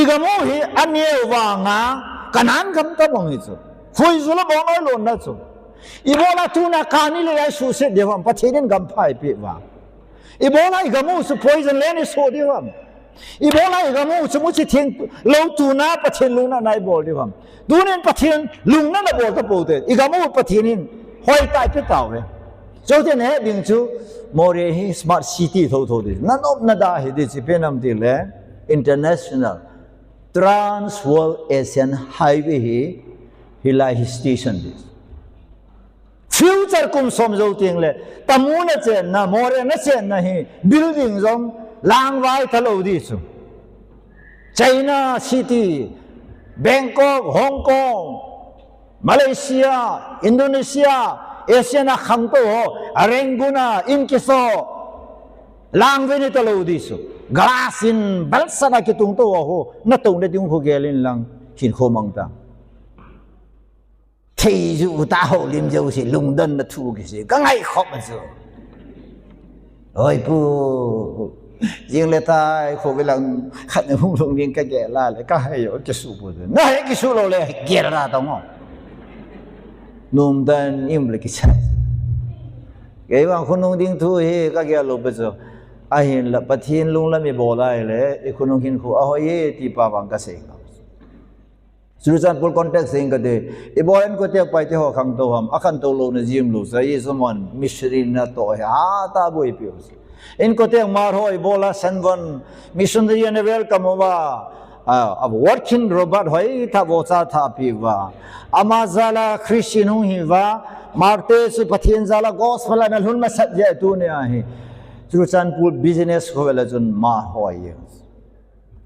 igamo hi anie wa nga kanan gam ta bong isu hui zu la bong ai lon na so Ibola tu na kani le ai su se devam pathinin gam phai pe wa Ibola igamu su poison le ni so devam Ibola igamu su mu chi thing lo tu na pathin lu na nai bol devam dunin pathin lung na bol ka po te igamu pathinin hoi tai pe taw ve so te ne ding chu more hi smart city tho de nan op na da hi de chi penam de le international Trans World Asian Highway hi lai station this future kum som zo ting le tamu na chen na more na chen na hi building zong lang vai thalo di su China City Bangkok Hong Kong Malaysia Indonesia Asia na kham to arenguna inkiso lang ve ni thalo di su glass in balsana ki tung to ho na tung de tung ho gelin lang hin kho mang ta thì dụ ta hộ liêm dâu thì lùng đơn là thu cái gì các ngày khóc mà rồi ôi pu riêng là ta khổ cái lần khát được hung lùng riêng cái ghẻ là lại các hay ở cái số bữa rồi nó hay cái số lâu lại ghẻ ra tao ngon lùng đơn im là cái sai cái bằng khôn lùng tiếng thu thì các ghẻ lâu bây giờ ai hiện là bắt thiên lùng là mi bỏ lại lẽ khôn lùng hiện khổ à hỏi thì bà bằng cái gì Surusan pul konteks sing kade ibolen ko te pai te ho khang to ham akhan to lo na jim lo sai someone misrin na to ha ta boi pios in ko te mar ho ibola sanwan missionary and welcome wa working robot hoi tha bocha tha piwa amazala christian hu hiwa marte su pathian zala gospel na hun ma sat je tu ne a hi Churchanpur business ko vela chun ma hoi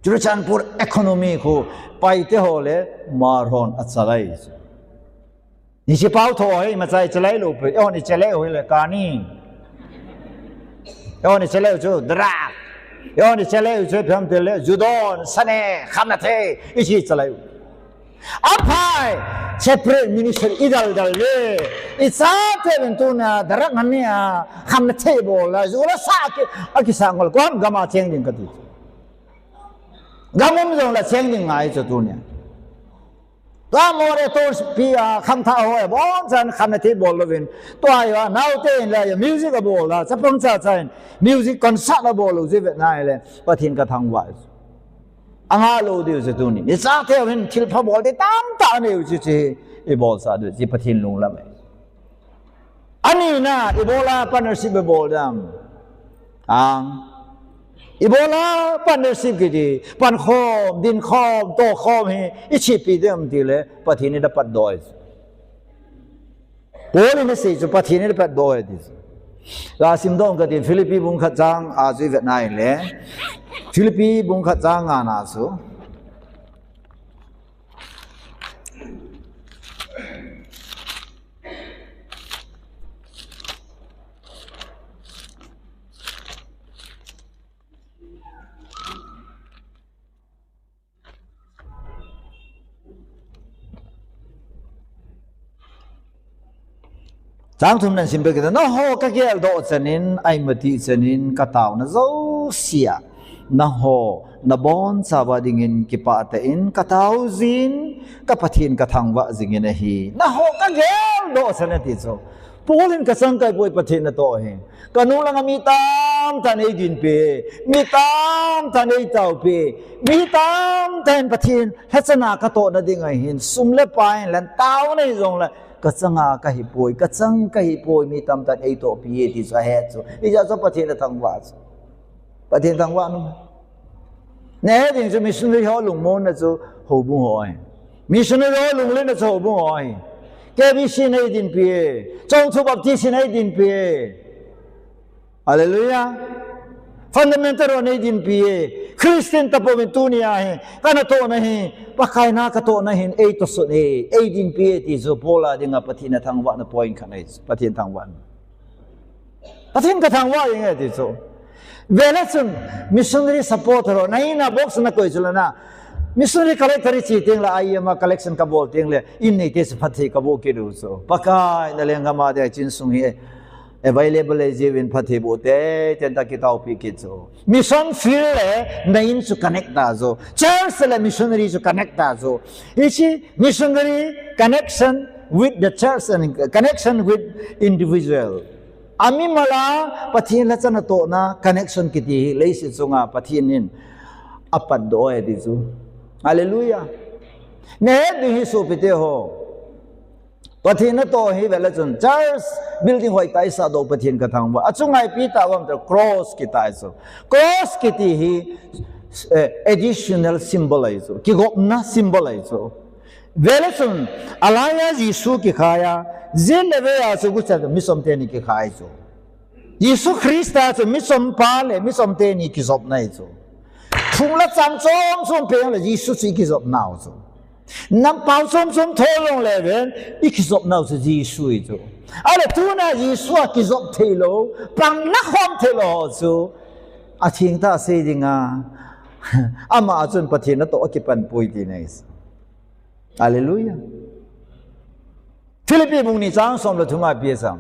Churchanpur economy ko paite hole mar hon achalai ni chi pau thoi ma chai chalai lo pe ni chalai hoi le ka ni ni chalai chu dra ni chalai chu pham te le judon sane khamnathe ichi chalai apai separate minister idal dal le isate bentuna darak ngania khamnathe bola zula sa ke akisangol kon gama cheng ding kati gamom jong la cheng ding ngai chu tu ne ta more to pia kham tha ho bon chan khamnathe bol lo vin to ya nau te la music bol la chapong cha chain music concert bol lo je vet nai le pathin ka thang wa anga lo de se tu ni ni sa the vin thil pha bol de tam ta ne u chi e bol sa de ji pathin lung la mai ani na ebola partnership bol dam ang Ebola partnership kiti pan khom din khom to khom hi ichi pi dem dile pathini dapat doi poli ne se chu pathini dapat doi dis la sim dong ka tin Philippi bung khat chang a zui vet nai le Philippi bung khat chang nga na su Trang thum nan simple kita no ho ka gel do chanin ai mati chanin ka taw na zo sia na ho na bon sawa dingin ki pa ta in ka taw zin ka pathin ka thangwa zingin hi na ho ka gel do chanati so polin ka sang kai poi pathin na to he kanu lang mi tam ta nei din pe mi tam ta nei taw pe mi tam tan pathin hachana ka to na ding ai hin sumle pain lan taw nei zong la kachanga ka hipoi kachang ka hipoi mi tam tan ei to pi ti sa he chu i ja so pathin na thangwa pathin thangwa no ne ding chu missionary ho lung mon na chu ho bu ho missionary ho lung le na chu ho bu ho ke bi sin ei din pi chong chu bap ti sin ei din pi hallelujah fundamental on ei din pi Christian tapo min tunia he kana to na he pakai na ka to na hin ei to so e ei din pi ti zo pola dinga pathina thangwa na point khanai pathin thangwa pathin ka thangwa ing ti so velachun missionary support ro nai na box na koi chulana missionary collector chi ting la ai ma collection ka bol ting le in nei te phathi ka bo ki ru so pakai na lenga ma de chin sung hi available as even phathi bo te tenta ki tau pi ki so mission field le nain su connect da zo church le missionary su connect da zo ichi missionary connection with the church and connection with individual ami mala pathin la chana to na connection ki ti le si chunga pathin in apat do e di chu hallelujah ne di hi su pite ho pathin to hi vela chun church building hoi tai sa do pathin ka thang ba achungai pi ta wam the cross ki tai so cross ki ti hi additional symbolize ki gop na symbolize vela chun alaya jisu ki khaya zin le ya so gu cha misom te ni ki khai so Yesu Christa so misom pa le misom te ni ki zop nai so thung la cham chom pe le Yesu chi ki zop nau so nam pau som tholong le ben ikizop nau se Jesu i chu ale tu na Jesu ki zop thelo pang na khom thelo chu a thing ta se dinga ama chun pathin na to okipan pui ti nei hallelujah Philippi bung ni chang som lo thunga pi sam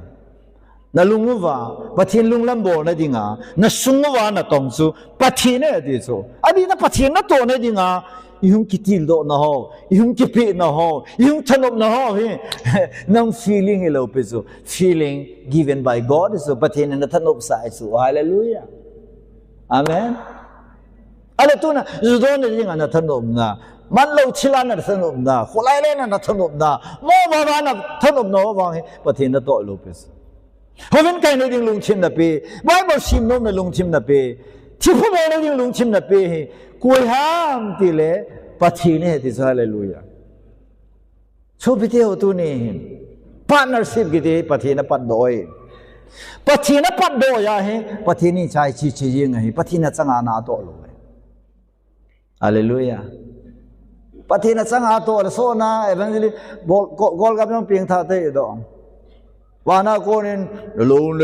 na lunguwa pathin lunglam bol na dinga na sungwa na tong chu pathin ne di chu abi na pathin na to ne dinga yung kitil do na ho yung kipi na ho yung tanop na ho he nang feeling ilo peso feeling given by God so pathin na tanop sa so hallelujah amen ale tu na zudon na dinga na tanop na man lo chila na tanop na khulai le na tanop na mo ba na tanop no ba pathin na to lo peso hoven kai na ding lung chim na pe bible sim no na lung chim na pe ที่พ่อแม่เรายังลุงชิมนับเปย์กุยห้ามตีเล่ปัจจีเนี่ยที่สุดฮาเลลูยาชอบพิธีเอาตัวนี้พาร์ทเนอร์ชิพกี่ที่ปัจจีนับปัดโดยปัจจีนับปัดโดยอะเฮปัจจีนี่ใช้ชียังไงปัจจีนับสังอาณาโตเลยฮาเลลูยาปัจจีนับสังอาโตเลยโซน่าเอเวนจิลีกอลกับน้องเพียงท่าเตยดองวานาโกนินลูเ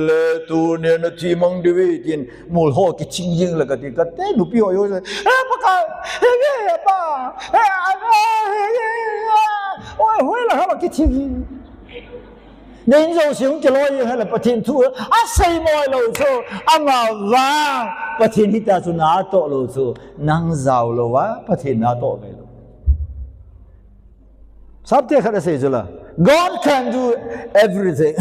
ล่ตูเนี่ยนาทีมังดีวิตินมูลหอกิชิงยิงแล้วก็ที่ก็เต้นุปิโอโยเฮ้ปะกาเฮ้ป้าเฮ้โอ้ยเฮ้ยละฮะมากิชิงยิงเนี่ยเราเสียงจะลอยให้ละประเทศทั่วอาศัยมวยเราโซอามาว่าประเทศที่ตาสุนาโตเราโซนังเจ้าเราว่าประเทศนาโตไปเราสับเตะขัดเสียจุละGod can do everything.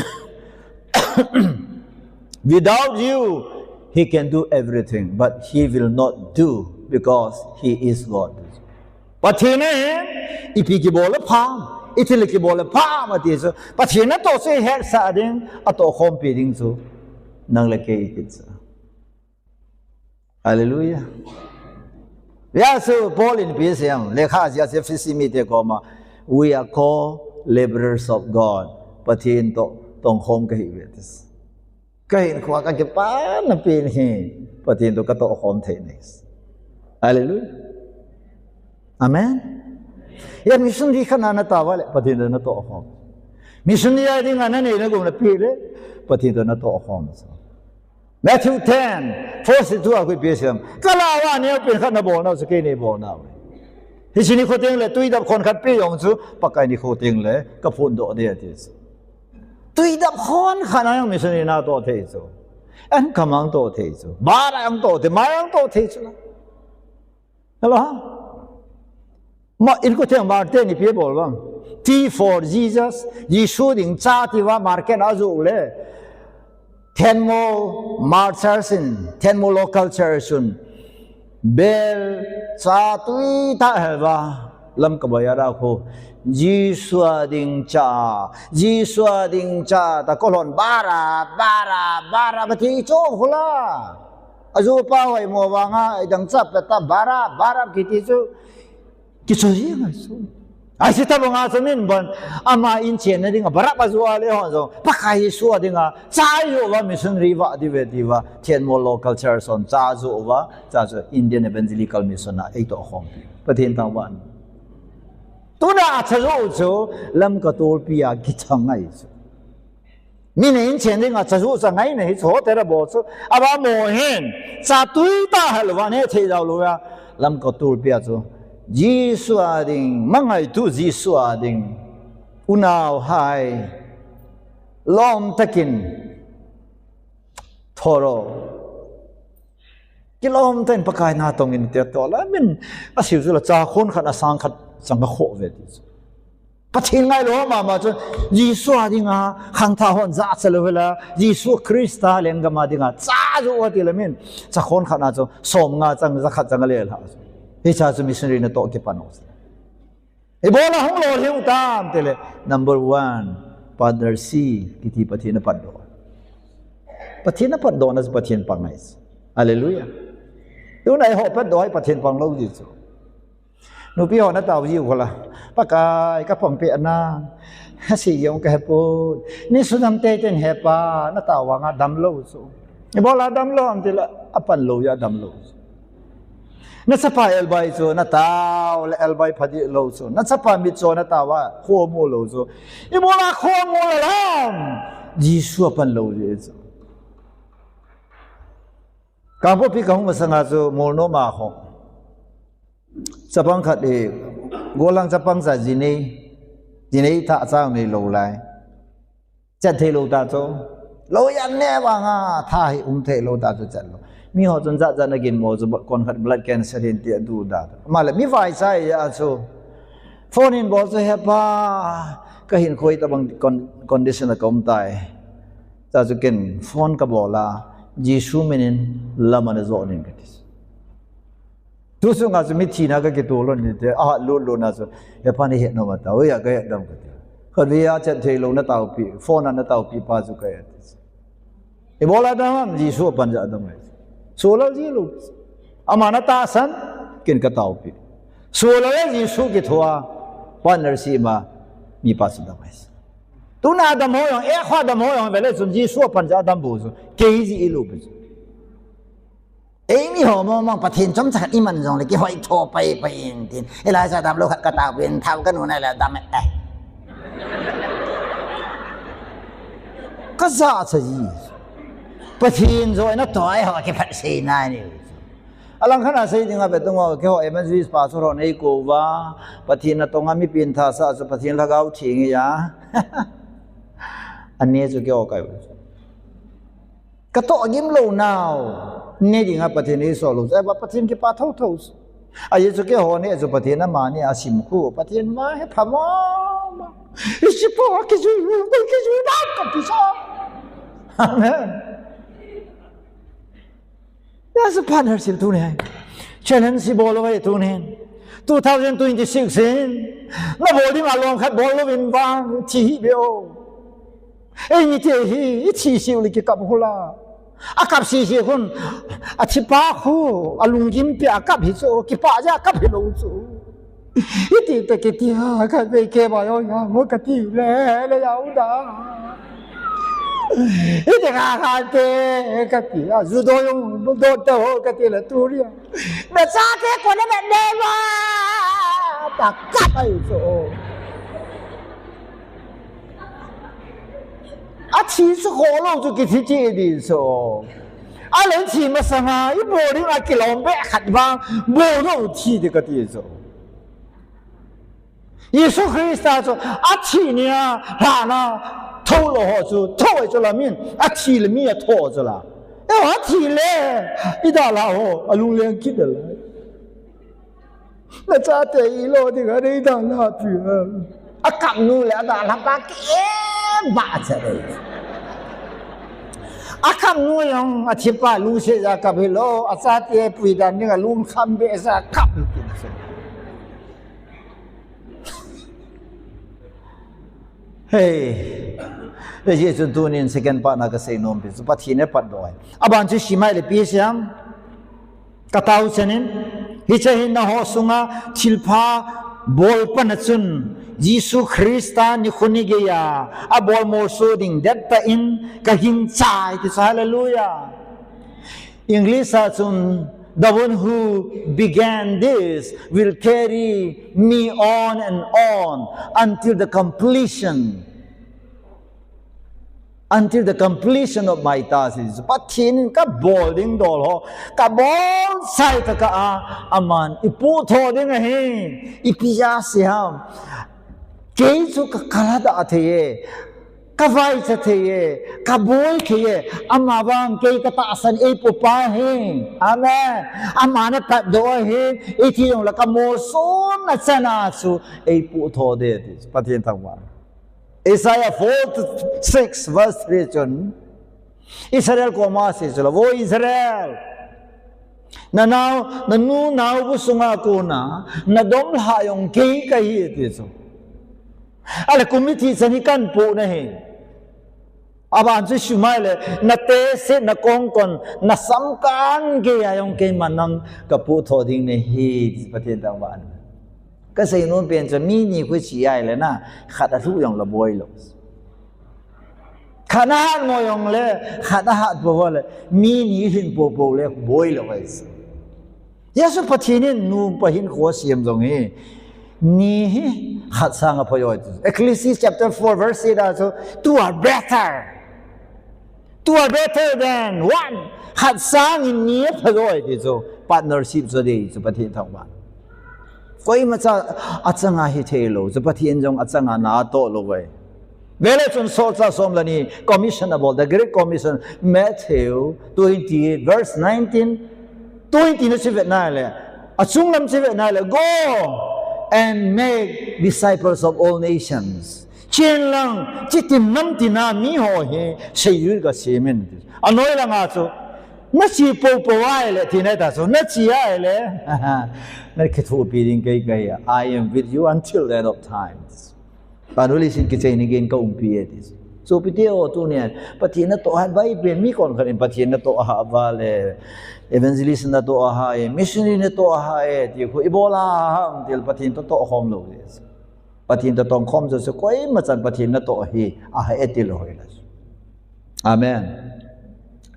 Without you, He can do everything, but He will not do because He is God. But He ne, ipiki bola pam, itiliki bola pam atiso. But He ne to say her sading ato competing so nang leke itsa. Hallelujah. Yeah, so Paul in PSM, lekha siya se fisimite koma. We are called laborers of God. ประเทศตรงโฮมก็เห็นเวทส์ก็เห็นขวากันจะป้านนับปีนี้ประเทศตัวก็ต้องโฮมเทนนิสฮาเลลูยาอาเมนยังมิสุนดีขนาดนั้นตาวะเลยประเทศตัวนั้นต้องโฮมมิสุนดีอะไรงั้นนั่นเองนะกูนับปีเลยประเทศตัวนั้นต้องโฮมMatthew 10 42คุยเปียสมก็ลาว่าเนี่ยเป็นขนาดบ่อน่าสเกนี่บ่อน่าที่สิ่งนี้เขาเตียงเลยตุยดับคนขัดเปี้ยงซูปากไก่นี่เขาเตียงเลยกับพูนโดดเดียดที่สุดตุยดับคนขนาดยังไม่สนิทน่าโตเทสุอันขมังโตเทสุบาร์ยังโตเทมายังโตเทสุนะเหรอมาอินก็เทียงมาร์เตนี่เพียบอลบ้าง T for Jesus ยิสูดิ่งจ้าที่ว่ามาร์เก็ตอาจูเลย10 more marchers in 10 more local churches Bel satui ta helwa lam kabayara ko Jiswa ding cha ta kolon bara bati cho hula azu pa hoi mo wanga idang chap ta bara kiti chu kicho yi ga su ai se ta bonga samin bon ama in chen na dinga bara ba zuwa le ho so pakai su dinga cha yo wa missionary wa diva 10 more local church on cha zo wa cha zo Indian evangelical mission na ai to khom pathin ta wan tu na cha zo zo lam ka tol pia ki chang ai so mi ne in chen dinga cha zo sa ngai ne so te ra bo so aba mo hen cha tui ta hal wa ne thei dau lo ya lam ka tol pia so Jiswa ding mangai tu Jiswa ding unaw hai lom takin thoro kilom ten pakai na tong in te to la min asiu zu la cha khon khat asang khat sang ka kho ve ti pathin ngai lo ma chu Jiswa ding a khang tha hon za chalo la Jisu Krista lenga ma ding a cha zu wa ti la min cha khon khat na chu som nga chang za khat chang le la He has a missionary na to ke panos. Ibola hong lo hiu tam tele. Number 1, Father C kiti patina paddo. Patina paddo nas patin pangais. Hallelujah. Yun ay ho paddo ay patin pang lo dito. No pi ho na taw yu kola. Pakai ka pang pi ana. Si yung kapo. Ni sunam te ten hepa na tawa nga damlo so. Ibola damlo am tele apan lo ya damlo. Nasapa elbay so nataw elbay phadi lo so nasapa mit so natawa khomo lo so imola khomo lam Jisu pan lo je so kapo pi kang masanga so molno ma kho sapang khat e golang sapang sa jine tha sa me lo lai chat the lo ta so lo yan ne wa nga tha hi the lo ta so chat lo mi ho chon za na gin mo zo kon khat blood cancer hin ti du da ma le mi vai sai ya so phone in bo so he pa ka hin khoi ta bang condition ka om tai ta zo ken phone ka bola Jisu menin lamana zo nin ka tis tu su nga zo mi thi na ka ke to lo ni te a lo na so he pa ni he no ma ta o ya ka ya dam ka ti khot wi ya chat thei lo na taw pi phone na taw pi pa zu ka ya tis e bola da ham Jisu pan ja dam mai Solo ji lu amana ta san kin ka tau pi solo le ji su ki thua partnership ma mi pa su da mai tu na da mo yong e khwa da mo yong vele sun ji su pan ja dam bu su ke ji ilu bu ấy mi hồ mong phát hiện trong sạch iman rồi là cái hội thô bay in tin, ấy là sao đam lô khát tao bên thao cái nụ này là đam ấy, cái gì sao gì, phát hiện rồi nó tối họ cái phát sinh này nè, alang khana say tiếng Việt tung cái hội emergency passport họ này cố và phát hiện là tung ami pin tha sa phát hiện là gạo chỉ nghe ya, anh này cho cái họ cái tổ game lâu nào nè đi ngã phát hiện này solo, ai bảo phát hiện cái phát thâu thâu, ai cho cái họ này cho phát hiện là mà này asim khu phát hiện mà hết phàm mà, ít bỏ cái gì đó cái gì sao, amen. That's a partnership tu này, challenge si bolo vậy tu này, 2026 nó bolo đi mà long khát bolo bên vang chỉ biểu, ấy như thế hi chỉ siêu lịch cặp hula, cặp siêu con, chỉ ba khu, lung kim bia cặp hi số, cái ba gia cặp hi lâu số, ít thì cái tia cái về cái bao nhiêu nhà mỗi cái tia lẽ giàu đó. Ít cái cái tia dù đôi ông đôi tao cái tia là tu đi, mẹ cha thế còn nó mẹ đêm mà, ta cắt ai rồi, chỉ số khổ lâu cho cái gì đi rồi, lần chỉ mà sang à, ít bộ đi mà cái lòng bé khát vang, bộ lâu chỉ được cái tia rồi. Giêsu Christ cho chỉ nha là na thâu lo họ cho thâu cho là miên chỉ là miên thâu cho là chỉ lẽ ít đó là họ lung lên kít được lại là cha thế lo thì cái đấy đó là chuyện cầm nu lẽ đó là ba cái ba thế đấy cầm nu yang chỉ ba lung sẽ ra cầm lo cha thế bùi đàn những cái lung khăm bẹ ra cầm hey, bây giờ chúng tôi nên second part na cái say nom pi, chúng ta thiên này part rồi. Aban chú simai le pi siam, katau chenin, hichahin na ho sunga chilpa bol panachun, Giêsu Christa ni khuni geya, abol mo so ding detta in kahin chai ti hallelujah. English sa chun. The one who began this will carry me on and on until the completion of my task. But tin ka bolding dol ho, ka bol sai ta ka aman ipu tho ding he ipiya siam ke chu ka kala da the ka vai cha the ka boy the ama bang ke ka ta san e pu pa he amen amana ta do he e thi yong la ka mo son na chana su e pu tho de patien thang wa Isaiah 4:6 verse 3 chon Israel ko ma se chula wo Israel na now na nu now bu sunga ko na dom ha yong ke ka hi ti so ala committee sanikan po na he aban chu shumai le na te se na kong kon na samkan ge ayong ke manang ka pu tho ding ne hi patien ta wan ka sei non pen cho mi ni ku chi ai le na khat a thu yong la boy lo khana mo yong le khat a hat bo le mi ni hin po po le boy lo ai Yesu patien nu pa hin kho siam jong he ni khat sang a phoyo Ecclesiastes chapter 4 verse 8 so two are better than one khat sang in ni phoyo ti so partnership so de so patien thang ba koi ma cha achanga hi thelo so patien jong achanga na to lo we vele chun so cha som lani commission about the great commission Matthew 28 verse 19 20 na sivet na le achung lam sivet na le go and make disciples of all nations. Chen lang chitim nam tina mi ho he seyu ga semen. Anoi lang aso na chi po ai le tina ta so na chi ai le na kethu piring kai I am with you until the end of times. Panuli sin kichain again ka umpi etis. so piteo tu ne pathin na to han bai pen mi kon kharin pathin na to ha wa le evangelist na to ha e missionary na to ha e ti khu ibola ham til pathin to khom lo des pathin to tong khom so koi ma chan pathin na to hi a ha etil hoi la amen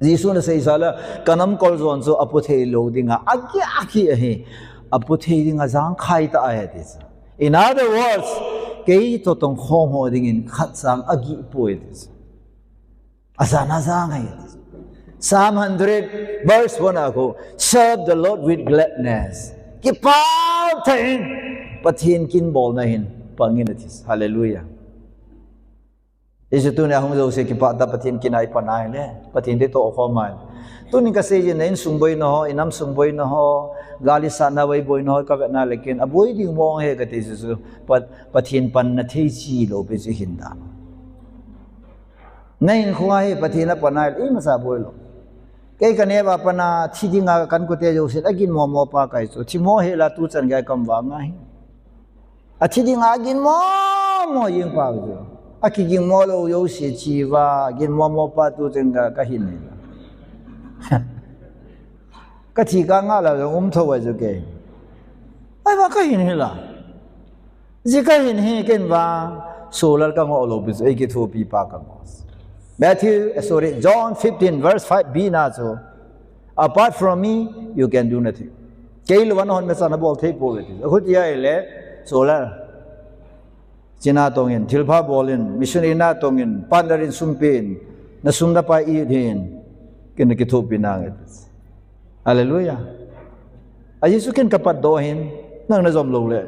jisu na sei sala kanam kol zon so aputhe lo dinga aki hi aputhe dinga jang khai ta a this in other words kei to tong khom ho ding in khat sang agi poi this azana jang hai Psalm 100 verse 1 ako serve the Lord with gladness ki pau thain pathin kin bol na hin pangin this hallelujah isu tu ne hong zo se ki pa ta pathin kinai panai le pathin de to khomai tu ni ka se je nen sungboi no ho inam sungboi no ho gali sa na wai boi no ka na lekin aboi ding mong he ka te su pathin pan na thei chi lo pe chi hin da nain khwa he pathin na panai i ma sa boi lo kai ka ne ba pana thi dinga kan ko te jo se agin mo pa kai so thi mo he la tu chan ga kam wa nga hi a thi dinga agin mo yin pa jo aki ging mo lo yo se chi wa gin mo pa tu chen ga ka hin ni ka thi ka nga la tho wa jo ke ai ba ka hin la ji ka hin he ken wa solar ka ngo lo bi ai ke tho pi pa ka mo John 15 verse 5b na so apart from me you can do nothing ke lo wan hon me sa na bol thei po le khu ti ai le solar China tongin thilpha bolin missionary na tongin pandarin sumpin na sumna pa i din ken ki thu pinang hallelujah ayisu ken kapat dohin nang na zom lo le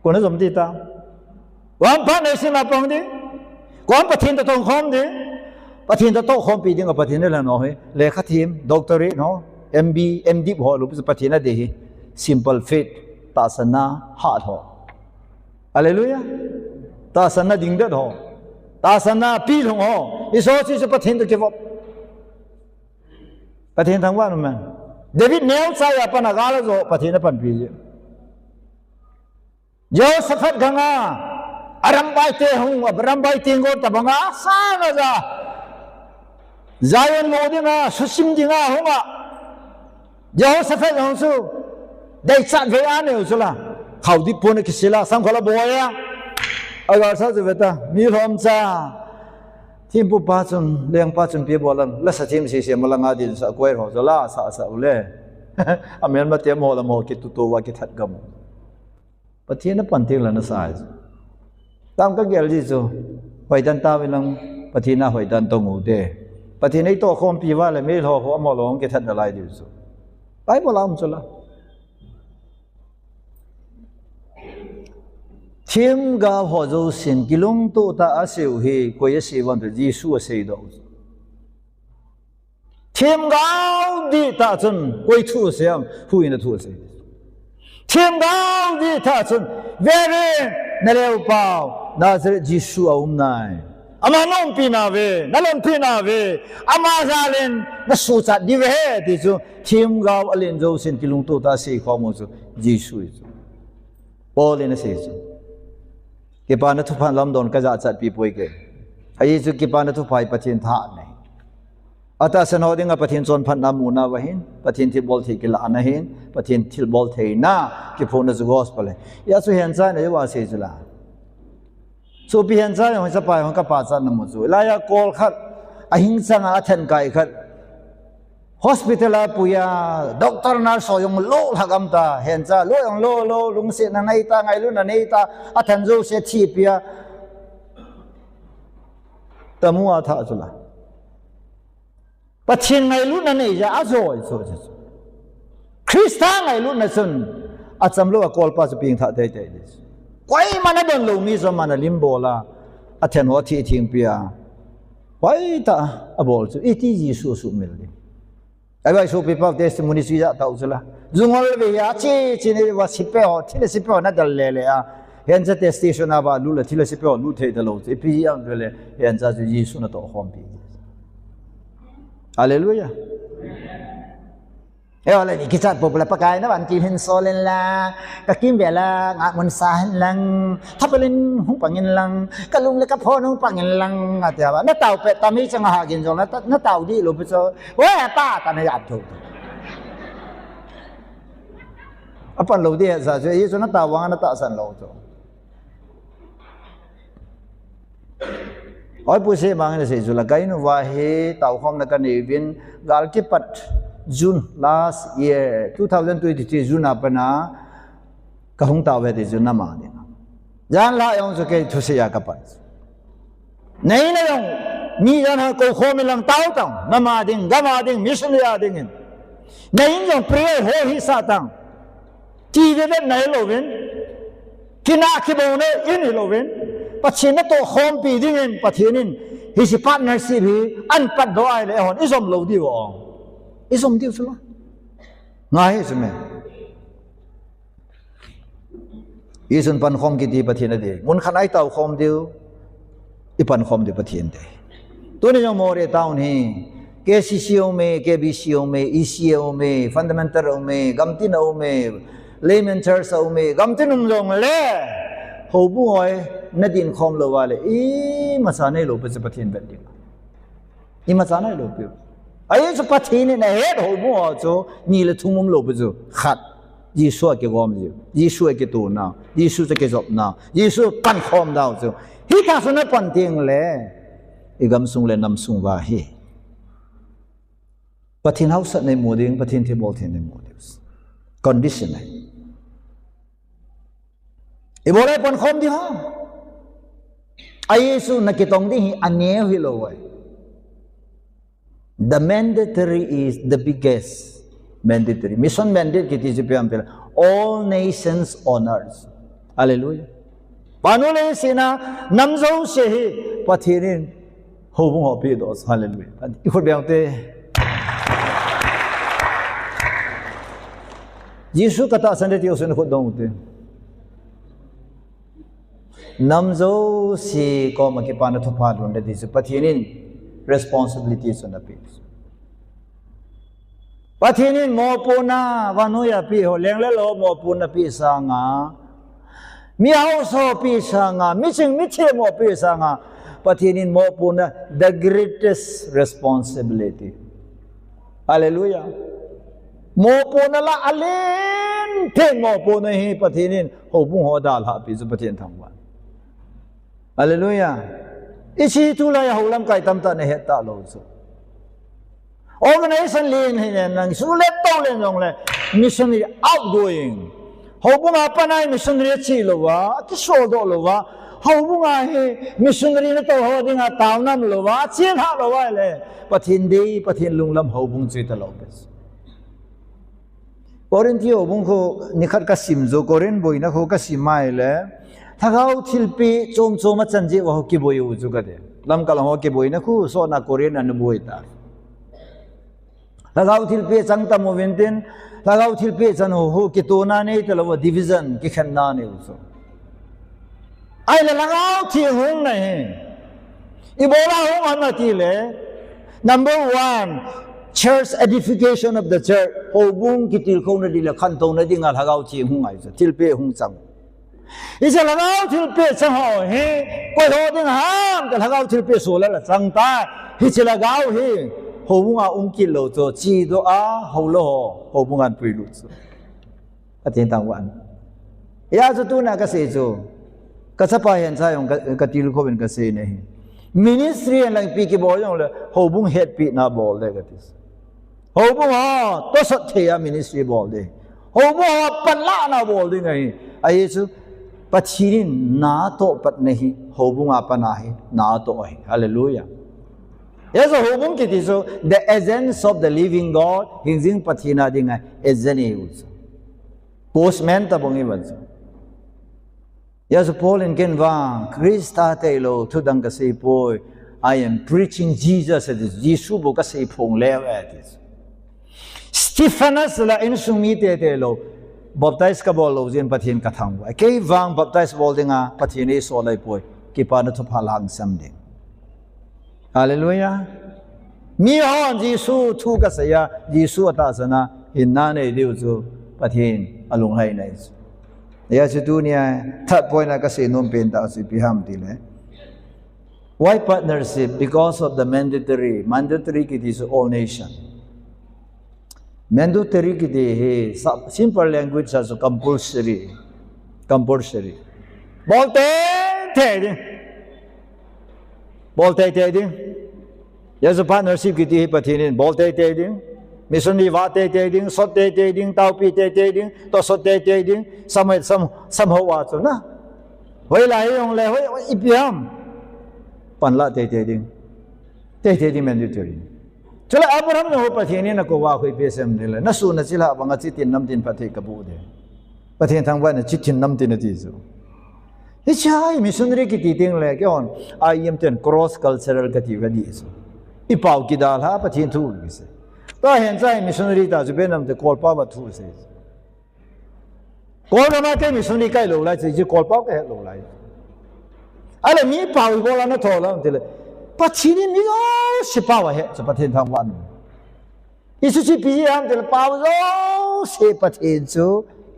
ko na zom ti ta wan pa na sina pong di quan pathin to tong khom di pathin to khom pi ding pathin la no he le kha thim doctorate no MD ho lu pathin na de simple faith ta sana ha tho hallelujah ta sana ding da ho ta sana pi thong ho iso chi se pathin to ke vo pathin thang wa no man David nel sa ya pana ga la zo pathin na pan pi Josephat ganga arambai te hung arambai tingo tabanga sana za Zion modinga susim dinga hunga Josephat hong su dai chat ve ane usula khawdi pone kisila sam khala boya agar sa je beta mi rom cha tim pu pa chun leng pa chun pe bolang la sa tim se malanga din sa koi ro zola sa ule amen ma te mo la mo ki tu to wa ki that gam pathina panting la na sa tam ka gel ji chu hoi dan ta wilang pathina hoi dan to ngu de pathinai to khom pi wa le me lo ho mo long ki that da lai di chu pai bolam chula Thiên ga ho zo sin kilong to ta aseu he ko ye se wan de Jesu se do Thiên ga di ta chun koi thu seam hu in thu se Thiên ga di ta chun very na leu pao Nazareth Jesu aum nai ama non pina ve na lon pina ve ama zalen na su chat di ve ti chu Thiên ga alen zo sin kilong to ta se kho mo chu Jesu chu Paul in se chu Kipana tu pan lam don kaza chat pi poi ke ai chu kipana tu phai pathin tha nei ata san ho dinga pathin chon phan na mu na wa hin pathin thil bol thi kila ana hin pathin thil bol thei na ki phona zu gospel ya chu hen cha ne wa se chula so pi hen cha ho sa pai ho ka pa cha na mu chu la ya kol khat a hing changa then kai khat hospital a puya doctor na so yong lo thagam ta hen cha lo yong lo lung se na nei ta ngai lu na nei ta a than zo se thi pia tamu a tha chula pathin ngai lu na nei ja a zo so Krista ngai lu na sun a cham lo a kol pa chu ping tha dei dei koi mana don lo mi zo mana limbo la a then ho thi thing pia koi ta a bol chu iti Jesu su mil di ai bai so people testimony suya ta usula zungol be ya chi ne wa sipe ho thile sipe ho na dal le a hen cha test station aba lu la thile sipe ho lu thei da lo e pi yang de le hen cha ju Jesu na to khom pi hallelujah Lah ni kisah popular pakai na ban kim hin solen la ka kim bela nga mun sahan lang thapalin hung pangin lang kalung le ka phon hung pangin lang atia ba na tau pe tami chang ha gin jong na tau di lo pe so wa pa ta na yap thu apan lo dia sa so yesu na tawang na ta san lo so oi pu se mang na se ju la kai no wa he tau khom na ka ni vin gal ki pat June last year 2023 June apana kahung tawe de June ma de jan la yong so ke thu se ya ka pa nei na yong mi jan ha ko khom lang tau tang nama ding gama ding mission ya ding nei yong pray ho hi sa tang ti de nei lo wen kina ki bo ne in lo wen pachin na to khom pi ding en pathinin hi si partnership hi an pat do ai le hon isom lo di wo isom di so ngai se me isun pan khom ki ti pathin de mun khanai tau khom diu ipan khom de pathin de to ne jong mo re taun hi KCCO me KBCO me ECO me fundamental me gamtin o me layman church o me gamtin long le ho bu oi na din khom lo wa le i ma sa nei lo pe se pathin bet di i ma sa nei lo pe ai so pathin ne he ho bu o so ni le thum mum lo pe so khat Yesu ke gom ji Yesu ke tu na Yesu ke job na Yesu pan khom dau so hi ka so na pan ting le i gam sung le nam sung wa hi pathin house nei mo ding pathin the bol the nei mo ding condition này i bo le pan khom di ha ai Yesu na ki tong di hi ane hi lo wai the mandatory is the biggest mandatory mission mandate ki ti jipiam pe all nations on earth hallelujah panule sina namzo se hi pathirin ho bung ho pe do hallelujah i khot beang te Yesu kata san de ti osen khot dong te namzo si ko ma ki pan thu pha lon de ti pathinin responsibilities on the piece pathinin mo puna vanu ya pi ho leng le lo mo puna pi sa nga mi ho so pi sa nga mi ching mi che mo pi sa nga pathinin mo puna the greatest responsibility hallelujah mo puna la alen theng mo puna hi pathinin ho bung ho dal ha pi zu pathin thang wa hallelujah ichi tu la ya holam kai tam ta ne he ta lo so organization lin he nang su le to le nong le missionary outgoing ho bu ma pa nai missionary chi lo wa ki so do lo wa ho bu nga he missionary na to ho ding a taw nam lo wa chen ha lo wa le pathin dei pathin lunglam ho bung chi ta lo bes Korintio bung ko nikhat ka sim zo koren boina ko ka simai le thagau thilpi chom choma chanji wa ki boyu ju ka de lam kala ho ki boina khu so na korean an boita thagau thilpi changta moventin thagau thilpi chan ho ki to na nei telo division ki khan na ne so ai la lagau thi hung nei ibola hung an ti le number 1 church edification of the church ho bung ki til khong na di la khan to na di nga thagau thi hung ai so thilpi hung chang isa lagau thilpe chang ho he ko ho ding ham ta lagau thilpe so la chang ta hi chi lagau hi ho bunga ki lo cho chi do a ho lo ho bunga pui lu so atin tang wan ya zo tu na ka se zo ka sa pa yan sa yong ka til ko ben ka se ne hi ministry an lang pi ki bo yong le ho bung head pi na bol le ka tis ho bunga to sa the ya ministry bol de ho bunga pan la na bol de ngai ai yesu pathirin na to pat nahi hobunga panahi na to hai hallelujah yes hobung ki so the essence of the living god hinjing pathina dinga ezani us postman ta bongi ban yes paul in kenwa krista telo thudang ka sei poi I am preaching Jesus at this Jesus bo ka sei phong lew at this Stephanus la insumi telo baptize ka bol lo jin pathin ka thang wa ke wang baptize bol dinga pathin e so lai poi ki pa na thu phalang sam de hallelujah mi hon jisu thu ka saya jisu ata sana hin na nei diu chu pathin alung hai nei ya chu tu nia third point na ka se nom pen ta si pi ham ti le why partnership because of the mandatory ki is all nation mandatory ki he simple language as compulsory bolte te ya so partnership ki he pathin bolte te ding missionary va te ding sot te ding tau pi te ding to sot te ding some ho wa chu na hoi lai yong le hoi ipiam pan la te ding mandatory chula abraham no pathin na ko wa khoi pesem de le na su na chila banga chitin nam tin pathe ka bu de pathin thang wa na chitin nam tin ti su hi chai missionary ki ti ting le kyon I am ten cross cultural ka ti ga di su I pau ki dal ha pathin thu ki se ta hiện在 missionary ta ju benam te kol pa ba thu se kol ma ke missionary kai lo lai ji kol pa ke lo lai ale mi pau ko la na tho la te le pathin ni mi si pa wa he so pathin thang wan isu chi pi am te pau zo se pathin chu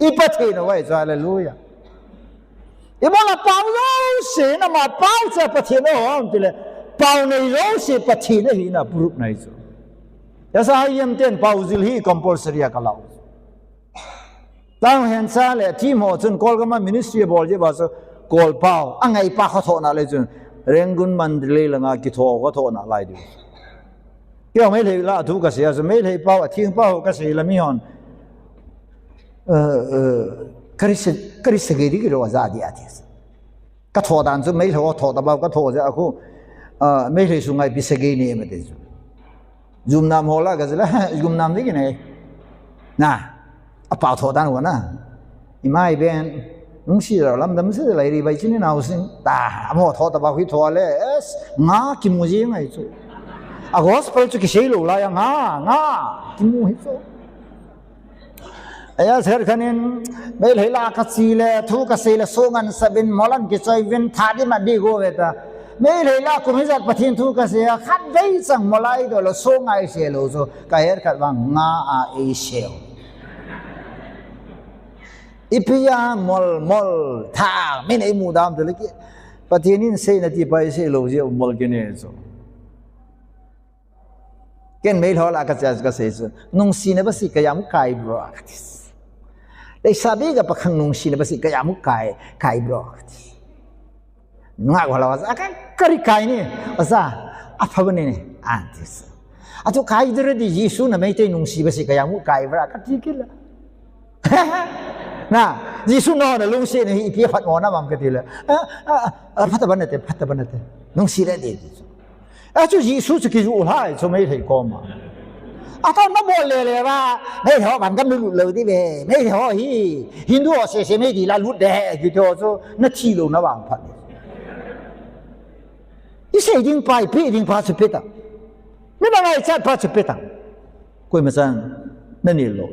I pathin wa so hallelujah I mo la pau zo se na ma pau cha pathin no am te le pau nei zo se pathin hi na proof nai so yasa yam ten pauzil hi compulsory ka law tang hen sa le team ho chun kol gama ministry bol je ba so kol pau angai pa kha tho na le chun rengun mandle langa ki tho ko tho na lai du kyo me le la thu ka sia so me le pau thing pau ka se la mi hon karis ge ri ro za di atis ka tho dan chu me tho da ba ka tho ja khu me le su ngai bi se ge ni me de zoom nam hola ka zela zoom nam ni ne na a pao tho dan wa na I mai ben nung si ra lam dam se lai ri bai chin na usin ta mo tho ta ba hui tho le es nga ki mu ji ngai chu a gospel chu ki sei lo la ya nga ki mu hi chu aya ser khanin mel hela ka chi le thu ka sei le so ngan sabin molan ki choi vin thadi ma di go veta me le la ku mi zat pathin thu ka se khat dei sang molai do lo so ngai se lo so ka her khat wang nga a e se ipia mol tha me nei mu dam de le ki pathin se na ti pai se lo je mol ke ne so ken me ho la ka se so nung si na ba si ka yam kai bro dei sabi ga pakhang nung si na ba si ka yam kai bro nga wala was aka kari kai ni asa aphabane ni antis atu kai dire di Yesu na mai te nung si ba si ka yam kai bra ka tikila na Yesu no na lung si ni pi phat mo na mam ka tila phata banate nung si le de atu Yesu chu ki ju hai chu mai thei ko ma ata na bo le ba nei ho ban gam lu lo ti be nei ho hi Hindu ho se mai di la lut de ki to so na chi lo na bang phat I say ding pai pi ding pa chu peta me ba ngai chat pa chu peta koi ma sang na ni lo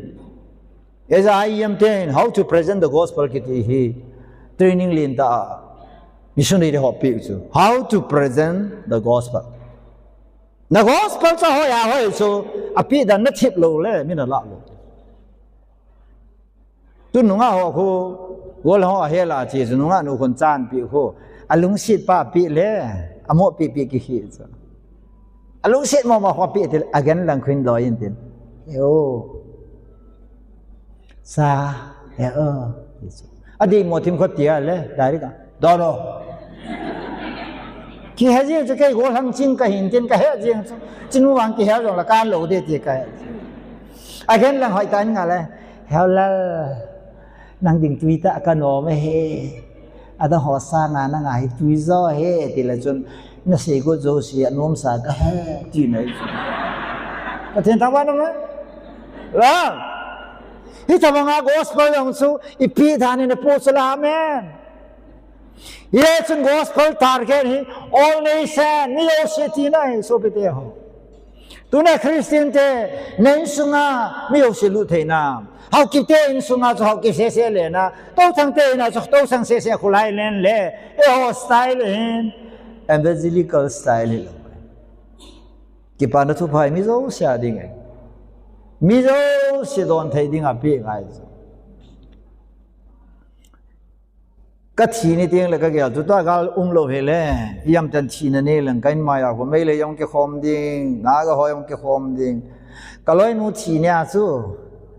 as I am ten how to present the gospel ki hi training lin ta missionary ho pi chu how to present the gospel na gospel cha ho ya ho so api dan na thip lo le mi na la lo tu nu nga ho ko gol ho he la chi nu nga nu khon chan pi ho alung sit pa pi le amo pi ki hi cha alung sit mo ma ho pi til again lang khwin lo yin tin yo sa ya adi mo tim kho tia le dai ka do do ki ha ji cha kai go hang chin ka hin tin ka he ji chin wang ki ha rong la kan lo de ti ka again lang hoi tan nga le heo la nang ding tui ta ka no me he ada ho sa na na ngai tui zo he ti la chun na se go zo si anom sa ka he ti nei ka ten ta wa no la hi ta nga gospel yang su ipi dhan ne po sala amen yes gospel target hi all nation ni yo se ti na so pe te ho tu na christian te nen sunga mi yo se lu the na how ki te in sunga cho how ki se le na to thang te na cho to sang se khulai len le e ho style in evangelical style lo ki pa na thu phai mi zo sha ding ai mi zo si don thei ding a pi ngai zo ka thi ni ting la ka gel tu ta gal lo he le yam tan thi na ne lang kain ma ya ko mai le yong ke khom ding na ga ho yong ke khom ding ka loi nu thi nya chu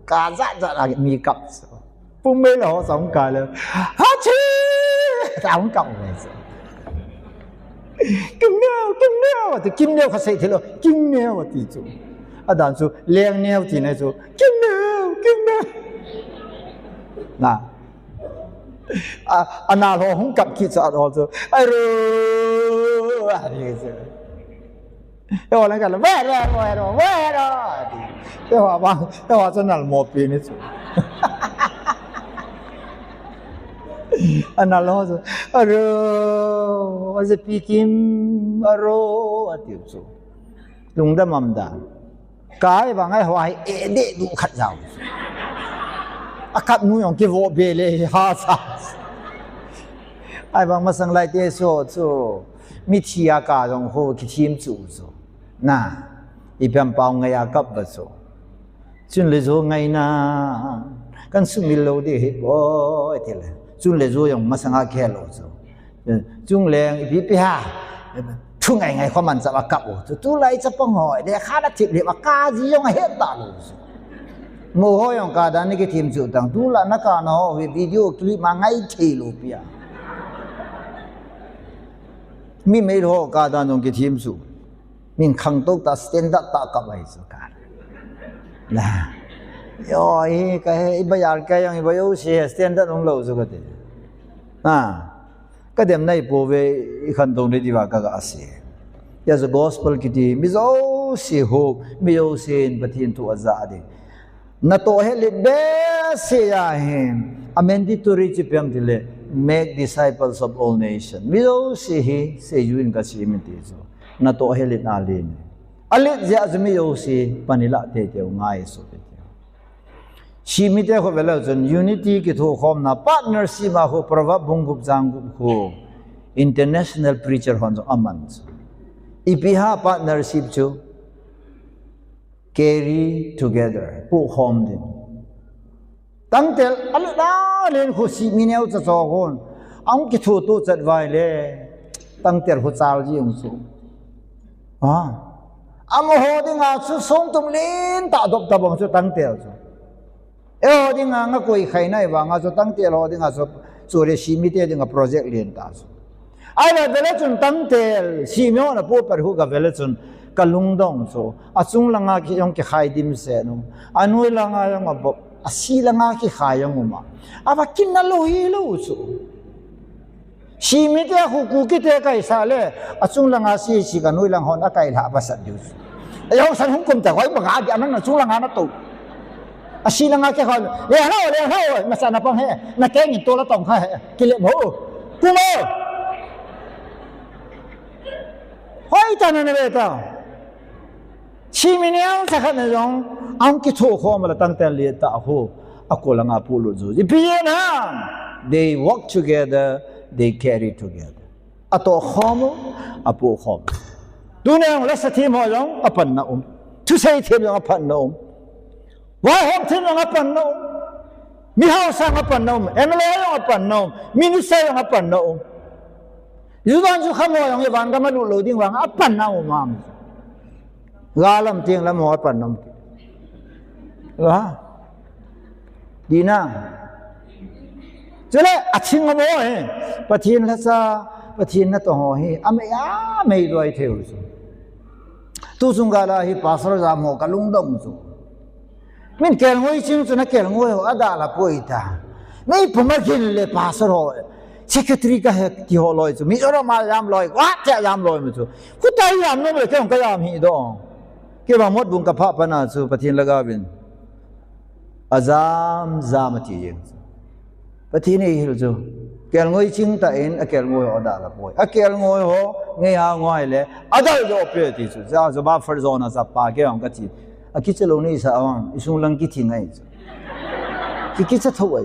ka za za mi kap pung mai lo song ka le ha chi song kap le kim neo thì kim neo khát thì lo kim neo thì chú à đàn chú liang neo thì này chú kim neo nà à nào họ không gặp khi sao họ chú ai rồi à thì cái họ lại gọi là về rồi cái họ cho nào một pin đấy chú anh lo rồi, aro, pi kim, aro, atiup so, lung đâm mầm đà, cái bằng ai hoài, để đủ khát giàu, khát nuôi ông kia vô bể lệ ha sa, ai bằng mà sang lại thế so, mi chia cả trong hồ cái team chủ so, na, ipiam bao ngày agap vậy so, chun lấy so ngày na, kan sumilo đi hết boy thế là. Chung le zo yong masanga khelo zo chung leng ipi pi ha thu ngày ngày khoa man sa ba kap o tu lai cha pang hoi de kha da thip le ba ka ji yong he ta lo mo ho yong ka da ni ke thim chu tang tu la na ka no video clip ma ngai thi lo pia mi me ho ka da nong ke thim chu min khang tok ta standard ta ka bai zo ka la rồi cái bây giờ cái yang bây giờ sẽ standard ông lâu rồi cái điểm này bố về khăn đồng đi vào các cái gì giờ gospel kiti mi zo si ho mi yo sin pathin tu azza de na to he le be se ya him amendatory chipyam dile make disciples of all nations mi zo si hi se yuin ka si mi ti zo na to he le na le alit ja azmi yo si panila te te ngai so shi mi te ho vela zon unity ki tho khom na partnership ma ho prava bungup jangup ho international preacher hon aman ipiha partnership chu carry together pu khom din tang tel ala da len khu si mi neu cha cho hon ang ki thu tu chat vai le tang tel hu chal ji ung su am ho ding a chu song tum len ta dop ta bom chu tang tel chu eo ding nga koi khai nai wa nga zo tang tel ho ding a so so re si mi te ding a project len ta so ai la vele chun tang tel si myo na po par hu ga vele chun kalung dong so a chung langa ki yong ki khai dim se no anui langa yong a bo a si langa ki khai yong ma aba kin na lo hi lo so si mi te hu ku ki te kai sa le a chung langa si ga nui lang hon a kai la ba sa du ayong san hung kum ta hoi ba ga di anan na chung langa na to asila nga ke khol le hao na sana pang he na ke ngi to la tong kha he kile mo kumo hoi ta na ne ta chi mi niang sa kha na jong ang ki tho kho ma la tang ten le ta ho akola nga pu lu zu pi na they work together they carry together ato khom apo khom du ne la sa thi mo jong apan na tu sai them jong apan na why hom tin ang apan no mi house ang apan no emlo ang apan no minister ang apan no yudan ju khamo ang iban ka manu loading wang apan na umam galam ting lam ho apan no di na chule aching mo pathin la sa pathin na to ho hi amya mei roi theu tu sungala hi pasar ja mo kalung dong su min kel ngoi ching chu na kel ngoi ho ada la poita nei pumar kin le pasar ho secretary ka he ti ho loi chu mi ro ma yam loi wa cha yam loi mu chu ku tai yam no le ke ka yam hi do ke ba mot bung ka pha pa na chu pathin laga bin azam zamati yeng pathin ei hil chu kel ngoi ching ta in a kel ngoi ho da la poi a kel ngoi ho nge ha ngoi le ada jo pe ti chu za zo ba far zona sa pa ke ang ka chi a ki chalo ni sa awang isung lang ki thi ngai ki cha thoi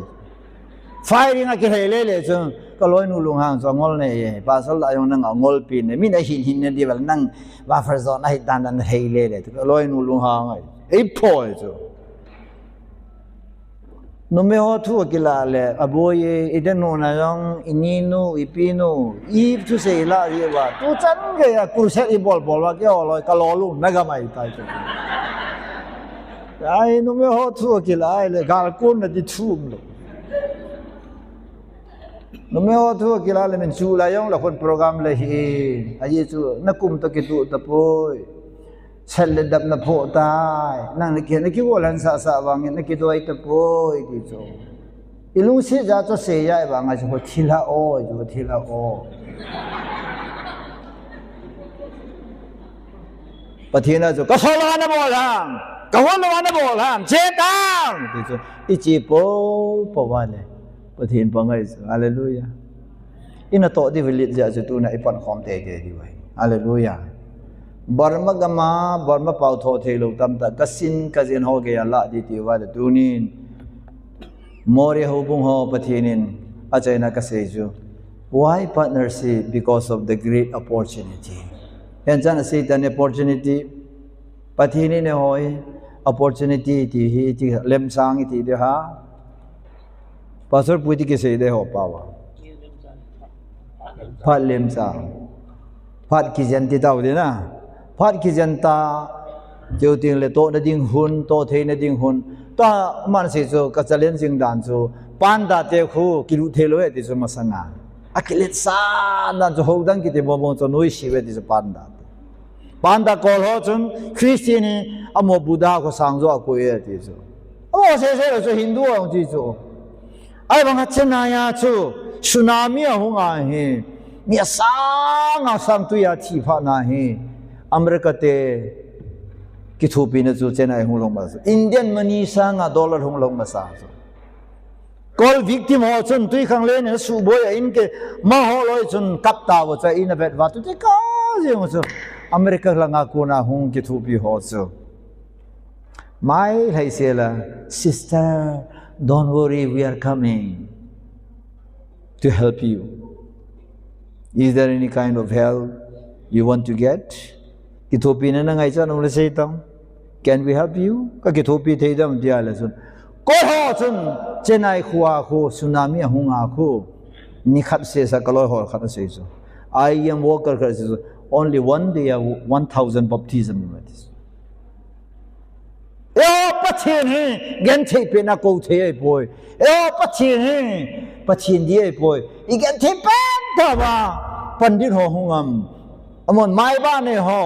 firing a ki hele le chu ka loi nu lung hang so ngol ne pa sol la yong nang ngol pin ne min a hin ne di bal nang ba far zona hi dan dan hele le ka loi nu lung hang ai ei phoi chu no me ho thu kila le aboye ideno na yong ininu ipinu if tu se la ye ba tu chan ge ya kurset I bol wa ke oloi ka lo lu na ga mai tai tu ai no me ho thu kila le gal kun na di thum lo no me ho thu kila le men chu la yong la kon program le hi a ye chu na kum to ki tu ta poi sel le dap na pho tai nang ne ki wolan sa wang ne ki doi ta poi ti chu ilung si ja cho se ya ba nga chu thila o ju thila o pathina chu ka sola na bo lang ka won na bo lang che tang ti chu I chi po wa le pathin pa ngai hallelujah ina to di vilit ja chu tu na I pan khom te di wai hallelujah Burma gama Burma pau tho the lo tam ta kasin kazin ho ge la di ti wa tu nin more ho bung ho pathinin achaina ka se ju why partnership because of the great opportunity and jana say an opportunity pathini ne hoi opportunity ti hi ti lem sang ti de ha pastor puiti ke se de ho pawa phat lem sang phat ki jan ti tau de na phát khi dân ta chiều tiền là tổ na ding hun tổ thế na ding hun ta man se cho ka chalen jing dan cho pan da te khu kilu the lo e ti so masanga akilet sa dan cho ho dan ki te bo cho noi si we ti so pan da kol ho chun christian ni amo buddha ko sang zo ko e ti so o se lo cho hindu ong ti so ai bang chena ya chu tsunami ho nga he mi sang tu ya thi pha na he America te kithupi na chu chena hung long ma Indian money sang a dollar hung long ma sa call victim ho chun tui khang le ne su boy in ke ma ho loi chun kap ta wa cha in vet wa tu te ka je mo chu America langa ko na hung kithupi ho chu mai hai se la sister don't worry we are coming to help you is there any kind of help you want to get kithupi na ngai cha no le sei tong can we help you ka kithupi thei dam dia la sun ko ho chun chenai khuwa khu tsunami hunga khu ni khat se sa kaloi ho khat se so I am worker kar se only one day 1000 baptism yo pachin he gen thei pe na ko thei boy yo pachin he pachin die boy I gen thei pe ta ba pandit ho hungam amon mai ba ne ho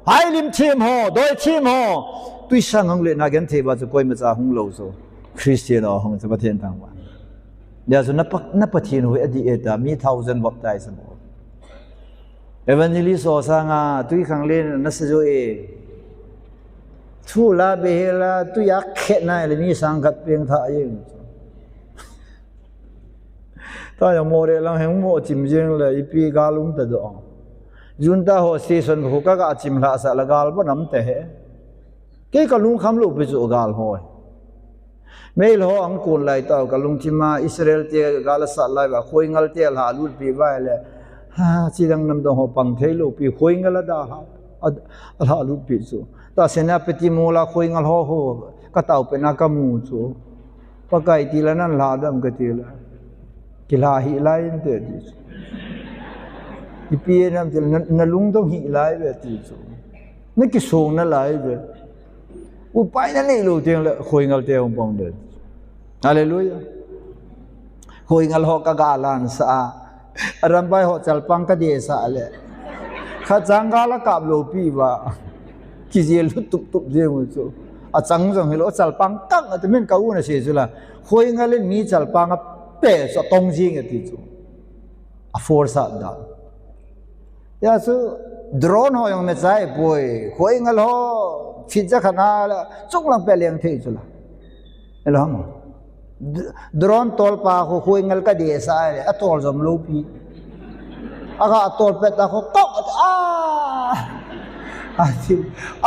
hai lim chim ho doi chim ho tui sang hong le na gen the ba chu koi ma cha hung lo so christian ho hong cha pathian thang wa ya so na pathian ho adi eta mi 1000 baptize mo evangelist so sanga tui khang le na se jo e thu la be la tu ya khet na le ni sang khat peng tha yin ta ya mo re lang heng mo chim jeng le ipi ga lung ta do junta ho station ho ka chim la sa lagal ba nam te he ke ka lung kham lu pe chu gal ho mail ho ang kun lai ta ka lung chima Israel te gal sa lai ba khoi ngal te la lu pi ba le ha chi dang nam do ho pang thei lu pi khoi ngal da ha la lu pi chu ta sena peti mo la khoi ngal ho ka tau pe na ka mu chu pa kai ti la nan la dam ka ti la ki la hi lai te ti ipi nam til na lung dong hi lai ve ti chu na ki song na lai ve u pai na nei lu tiang le khoi ngal te ong pong de hallelujah khoi ngal ho ka ga lan sa ram bai ho chal pang ka de sa le kha chang ga la kap lo pi ba ki je lu tup tup je mu chu a chang jong helo chal pang kang a te men ka u na se chu la khoi ngal le mi chal pang a pe so tong jing a ti chu a force da ya su drone ho yong me chai poi khoi ngal ho phit ja khana la chung lang pe leng thei chu la elong drone tol pa ho khoi ngal ka de sa le atol jom lo pi aga atol pe ta ho tok ati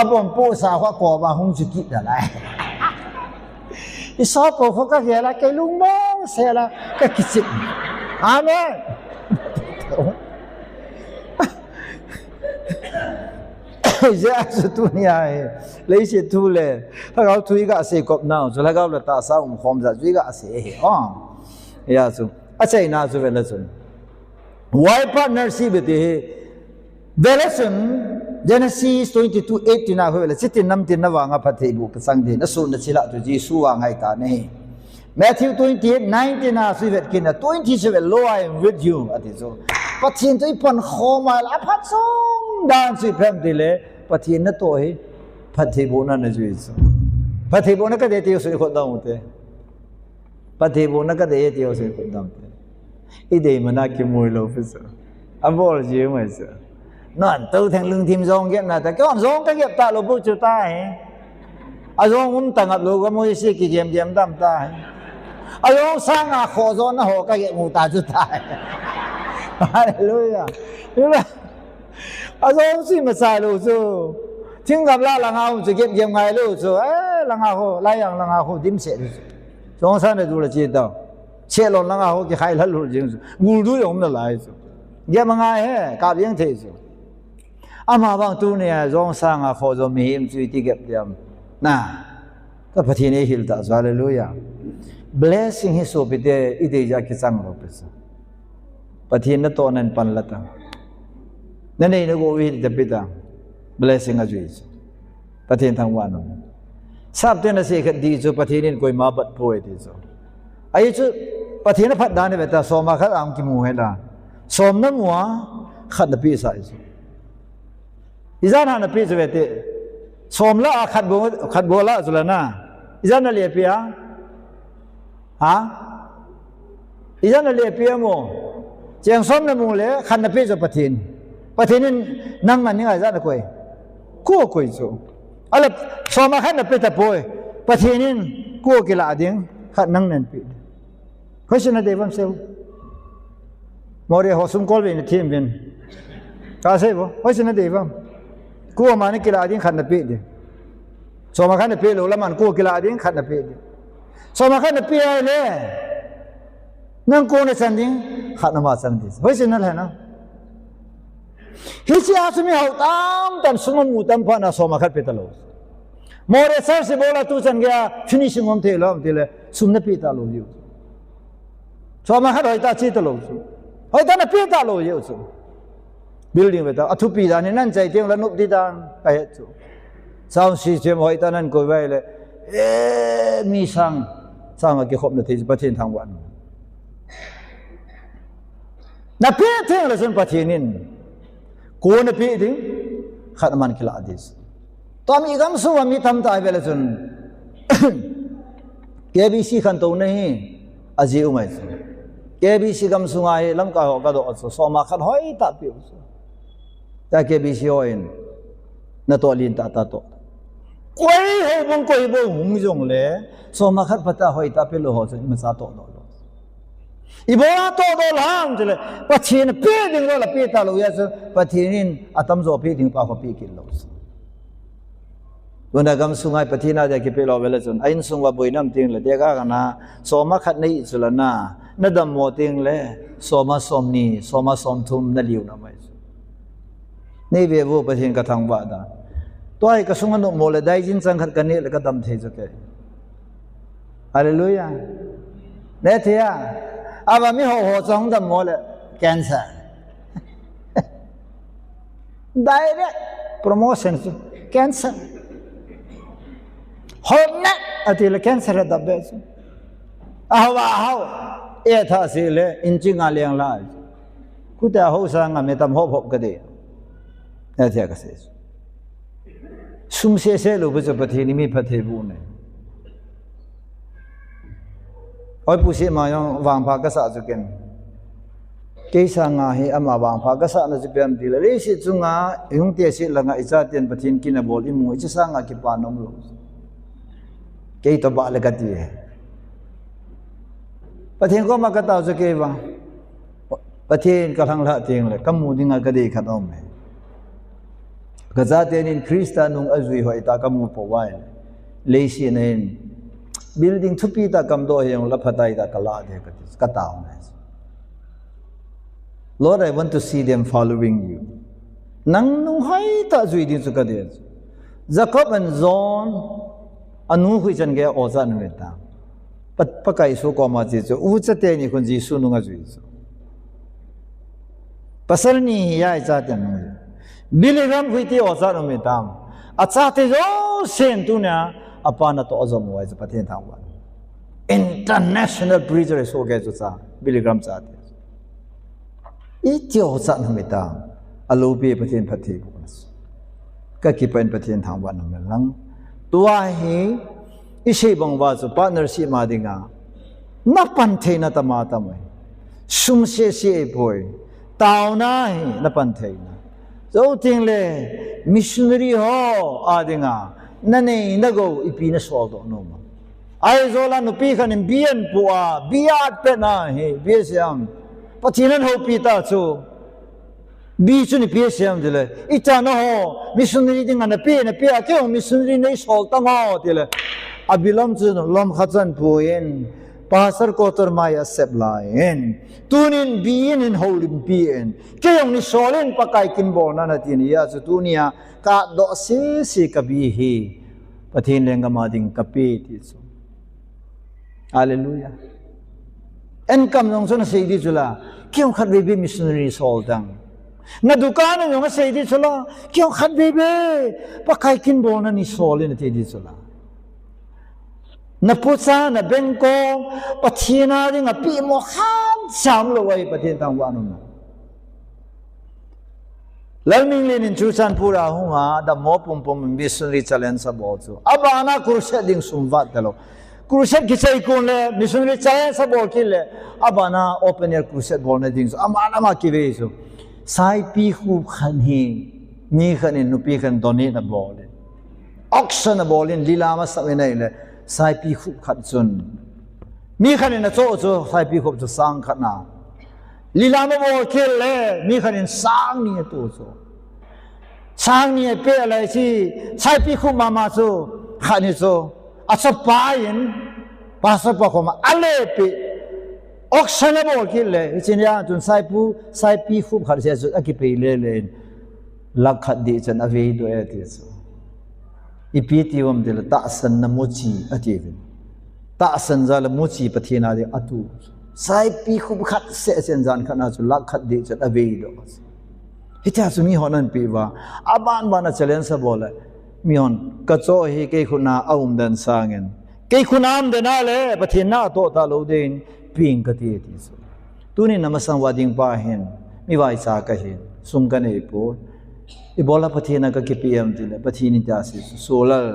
abon po sa ho ko ba hong chi ki da lai I sa po ho ka ge la ke lung mo se la ka ki chi amen giờ sự tu này lấy sự tu lệถ้าเขาทุยก็เสียกบน่าสุดแล้วเขาเลยตาสาวคอมจะทุยก็เสียอ๋ออย่าสุอาศัยน่าสุดเลยสุด why partnership ที่เวลาสุด Genesis 22:18นะเขาเลยสิที่นำที่นว่างพัทธิบุกสังเดนสุนทรละตุจีสุว่างให้ตาเนี่ย Matthew 28:19นะสุดกินนะ27 Lo I am with you อันที่สุดปัจจัยตัวอีพันข้อมาแล้วพัดส่งด้านสุดเพิ่มทีเลยปัจจัยนั่นตัวเหพัทธิบุนั่นจุดสุดพัทธิบุนั่นก็เดี๋ยวสุดคนดาวน์เตะพัทธิบุนั่นก็เดี๋ยวสุดคนดาวน์เตะอีเดียมันน่าคิดมวยโลฟิสอันบอกจริงไหมสินั่นตัวแทงลึงทีมซองเก็บนะแต่ก็ซองก็เก็บตาโลบุจุตาเหซองผมตั้งกับโลก็มวยสิกิเจียมตั้มตาซองสร้างอาโคซอนนะโหก็เก็บมูตาจุตาฮาเลลูยานี่แหละซองสิมาใส่โลซูทิ้งกับละหลังเอาจะเก็บยังไงโลซูหลังเอาไล่ยังหลังเอาดิ้มเสร็จซองสร้างได้ดูแลจีตาเชื่อหลังเอาที่ใครละรู้จริงสุกูรู้ยังไม่ละสุเก็บยังไงกับยังเท่สุอามาบางตัวเนี่ยร้องสร้างอาโคจรมีมจุยที่เก็บเดียมน่ะก็พอที่นี่ฮิลตาฮาเลลูยา blessing ให้สุบิเดอิเดียกิจังโลเปสพอที่นั่นตัวนั้นปันละตังนั่นเองนึกว่าวิธีจะปิด blessing อาจุยพอที่ทั้งวันนั้นทราบเรื่องสิ่งดีจุพอที่นี่ก็มาบัดป่วยที่สุไอ้จุพอที่นั่นพัดดานเนี่ยแต่สมมาขัดอ่างกิมูเฮล่ะสมน้ำหัวขัดปีศาจอิจานาปีศาจเวทสมละขัดบัวละสุลนะอิจานาเลียปีอะฮะอิจานาเลียปีอะโมเจียงสมน้ำมูเลยขัดปีศาจปะทินนี่นั่งมันยังไงจ้าตะกุยกู้กุยจูอะไรสมมาขัดปีศาจป่วยปะทินนี่กู้กิลาดิ้งขัดนั่งนั่นปีเขาชนะเดวันเซลมอริฮอสุมกอลเวนทีมเป็นกาเซบเขาชนะเดวันกู้มานี่กิลาดิ้งขัดปีดิสมมาขัดปีโลละมันกู้กิลาดิ้งขัดปีดิสมมาขัดปีอะไรนั่งกู้ในสันดิ้งขัดนมาสันดิ้งเขาชนะเลยนะฮิชิอาสมีเอาตามสมมุติตามพันสมมาขัดปีตลอดมอริเซอร์สิบอกละตุสันแกฟินิชิงอมเทลอมเทเลสุนปีตลอดอยู่สมมาขัดหอยตาชีตลอดหอยตาเนี่ยปีตลอดอยู่สุ building เวทอัฐปีดานี่นั่นใจเที่ยงแล้วนุบดีดานไปสุsound system หอยตานั่นก็ไว้เลยมีสังมาเกี่ยวกับนาทีประเทศทางวันนับเพียงเที่ยงแล้วส่วนประเทศนี้กูนับเพียงถึงขัดมันกิลาดิสตอนมีคำสู้มีทำตายไปแล้วส่วนKBC ขันตัวนี้อาจิอุมัยสุ KBC คำสู้ไงลำกาหอกระโดดสุสมาขัดหอยตาปิวสุแต่ KBC หอยนั่นตัวลินตาตัวกุยให้บุ้งกุยบุ้งหุ่งจงเลยสมาขัดพัตตาหอยตาปิวหัวสุมันซาโตโนโลอีบัวโตโดล่างจุเลยปัจเจนเปียดิ้งโลละเปียตาลุยาสุปัจเจนินอัตมโซเปียดิ้งปากเขาเปียกินโลสุวันนั้นกำสุงไอ้ปฏินาจะคิดไปรอเวลาจนไอ้นสุงว่าบุยน้ำติงเลยเด็กก็นะสมาขัดในอิสระนะนั่นดำโมติงเลยสมาสมนีสมาสมทุมนั่นลิวนะไม่นี่เวบุปฏินกระทั่งว่าดาตัวไอ้กระสุงนุโมเลยได้ยินสังขัดกันนี่เลยก็ดำเทจุกเกฮาเลลูยาเนี่ยเทียอาบามีหัวสองดำโมเลยแคนเซอร์ direct promotion แคนเซอร์หอมนะอาทิตย์ละแคนเซอร์ดับเบิลเอาท่าสิเลยอินจิงอะไรอย่างไรกูแต่หัวสังไม่ทำหอบกันดีเนี่ยที่ก็เสียสุ่มเสียลูกบุษบที่นี่มีพัฒน์บุญเนี่ยไอ้ผู้เสียมายังวางพากษาจุกันเกี่ยสังหาให้อามาวางพากษานั่นจะเป็นดีเลยเลยสิจุงายุ่งเตี้ยสิหลังอิจฉาเตียนพัฒน์กินบอลอิมูอิจฉาสังหาคิดปานนมลูกเกี่ยตัวบ้าเลยกันดีพัฒน์ก็มากระต่ายจุกันว่าพัฒน์ก็ทั้งละเตียงเลยก็มูดิ้งก็ดีขัดอมเลยก็จะเตียนคริสต์นุ่งอจุยหอยตาก็มูปวายเลยสิเนี่ย building ทุปีตากำโดยยังรับพัฒน์ตากลาเด็กก็ตาวน์ Lord I want to see them following you นังนุ่งให้ตาจุยดิสุกัดเดียJacob and John anu hui chan ge oza nu ta pa kai su ko ma ji chu u cha te ni khun ji su nu nga ju chu pasal ni ya cha te nu biligram hui ti oza nu me ta a cha te jo sen tu na apa na to oza mo wa cha pathen thang wa international preacher so ge chu cha biligram cha te I ti oza nu me ta alo be pathen phathi ko ka ki pen pathen thang wa nu me lang tua hi isei bangwa chu partnership ma dinga na pan theina tama tamai sum se se boy taw na hi na pan theina zo ting le missionary ho adinga na nei na go ipi na sol do no ma ai zo la no pi khan bien puwa biat pe na hi bi siam pathinan ho pi ta chu bi chu ni pi siam de le ita no ho missionary dinga na pi a ke missionary nei sol ta ma de le abilam chu no lom khachan puin pasar kotor maya sep lain tunin bin in holim bin ke yong ni solen pakai kin bol na na tin ya chu tunia ka do si ka bi hi pathin lenga ma ding ka pe ti chu hallelujah en kam nong so na sei di chula kyong khat be missionary sol dang na dukan nong sei di chula kyong khat be pakai kin bol na ni solen ti di chula na pusa na bengko pathina ding a pi mo khan sam lo wai pathin tang wa no learning lin in chusan pura hunga da mo pum missionary challenge sa bo chu abana kurse ding sumwat talo kurse kisai kun le missionary challenge sa bo ki le abana open air kurse bol na ding so amana ma ki ve so sai pi khu khan hi mi khan in nu pi khan doni na bol auction na bol in lilama sa me nei le sai pi khup khat chun mi khanin na cho sai pi khup chu sang khat na lila ma bo khel le mi khanin sang ni to cho sang ni pe la chi sai pi khup ma chu khani cho a cha pa yin pa sa pa ko ma ale pe auction bo khel le chin ya chun sai pi khup khat se chu aki pe le lak khat di chan a ve do e ti chu ipiti wam de ta san na mochi ativin ta san za la mochi pathina de atu sai pi khu khat se sen jan khana chu lak khat de chat ave do hita su mi honan pi wa aban bana challenge sa bola mi hon ka cho hi ke khuna aum dan sangen ke khunam de na le pathina to ta lo din ping ka ti ti so tuni namasang wading pa hen mi wai sa ka hin sum ka nei po ibola pathina ka kpm dile pathini ta si solar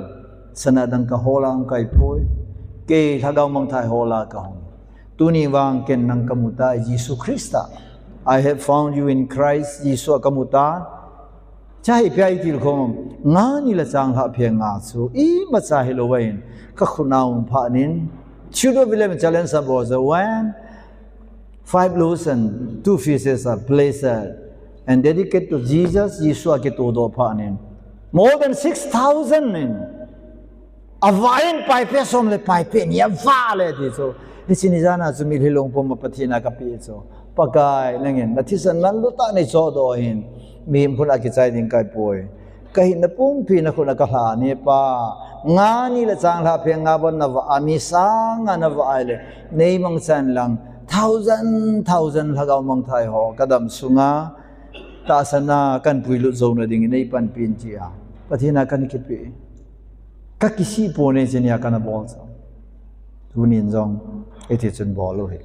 sanadang ka holang kai poi ke thagaw mang thai hola ka hong tuni wang ken nang kamuta Jesus Christa I have found you in Christ Jesus kamuta chai pai til khom nga ni la chang ha phe nga chu I ma cha helowain ka khunaum pha nin chudo bilem challenge sa bo the when 5 loaves and 2 fishes are blessed and dedicated to Jesus, Yeshua ke todo panin. More than 6,000 in. Avain paipe som le paipe ni avale di so. Di sini jana su milhilong po mapathina kapi so. Pakai nangin nathisan lan luta ni so do hin. Mim khuna ki chai ding kai poi. Kai na pum pi na khuna ka ha ni pa. Nga ni la chang la phe nga bon na wa ami sang na wa ai le. Nei mang chan lang thousand lagaw mang thai ho kadam sunga ta sana kan puilu zona ding nei pan pin chi a pathina kan ki pe ka kisi po ne jenia kana bol sa tunin jong ethi chun bol lo he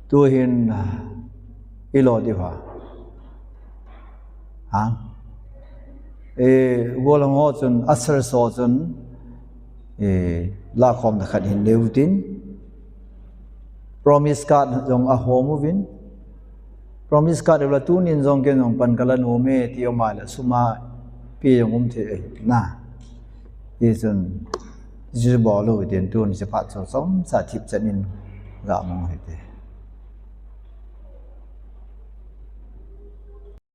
tu hin ilo di wa ha golang ho chun asar so chun la khom da khat hin leutin promise card jong a homovin promise card la tunin jong ke jong pan kalan ome ti omala suma pi jong the na isun ji bolo den tun se phat so som sa thip chanin ga mong he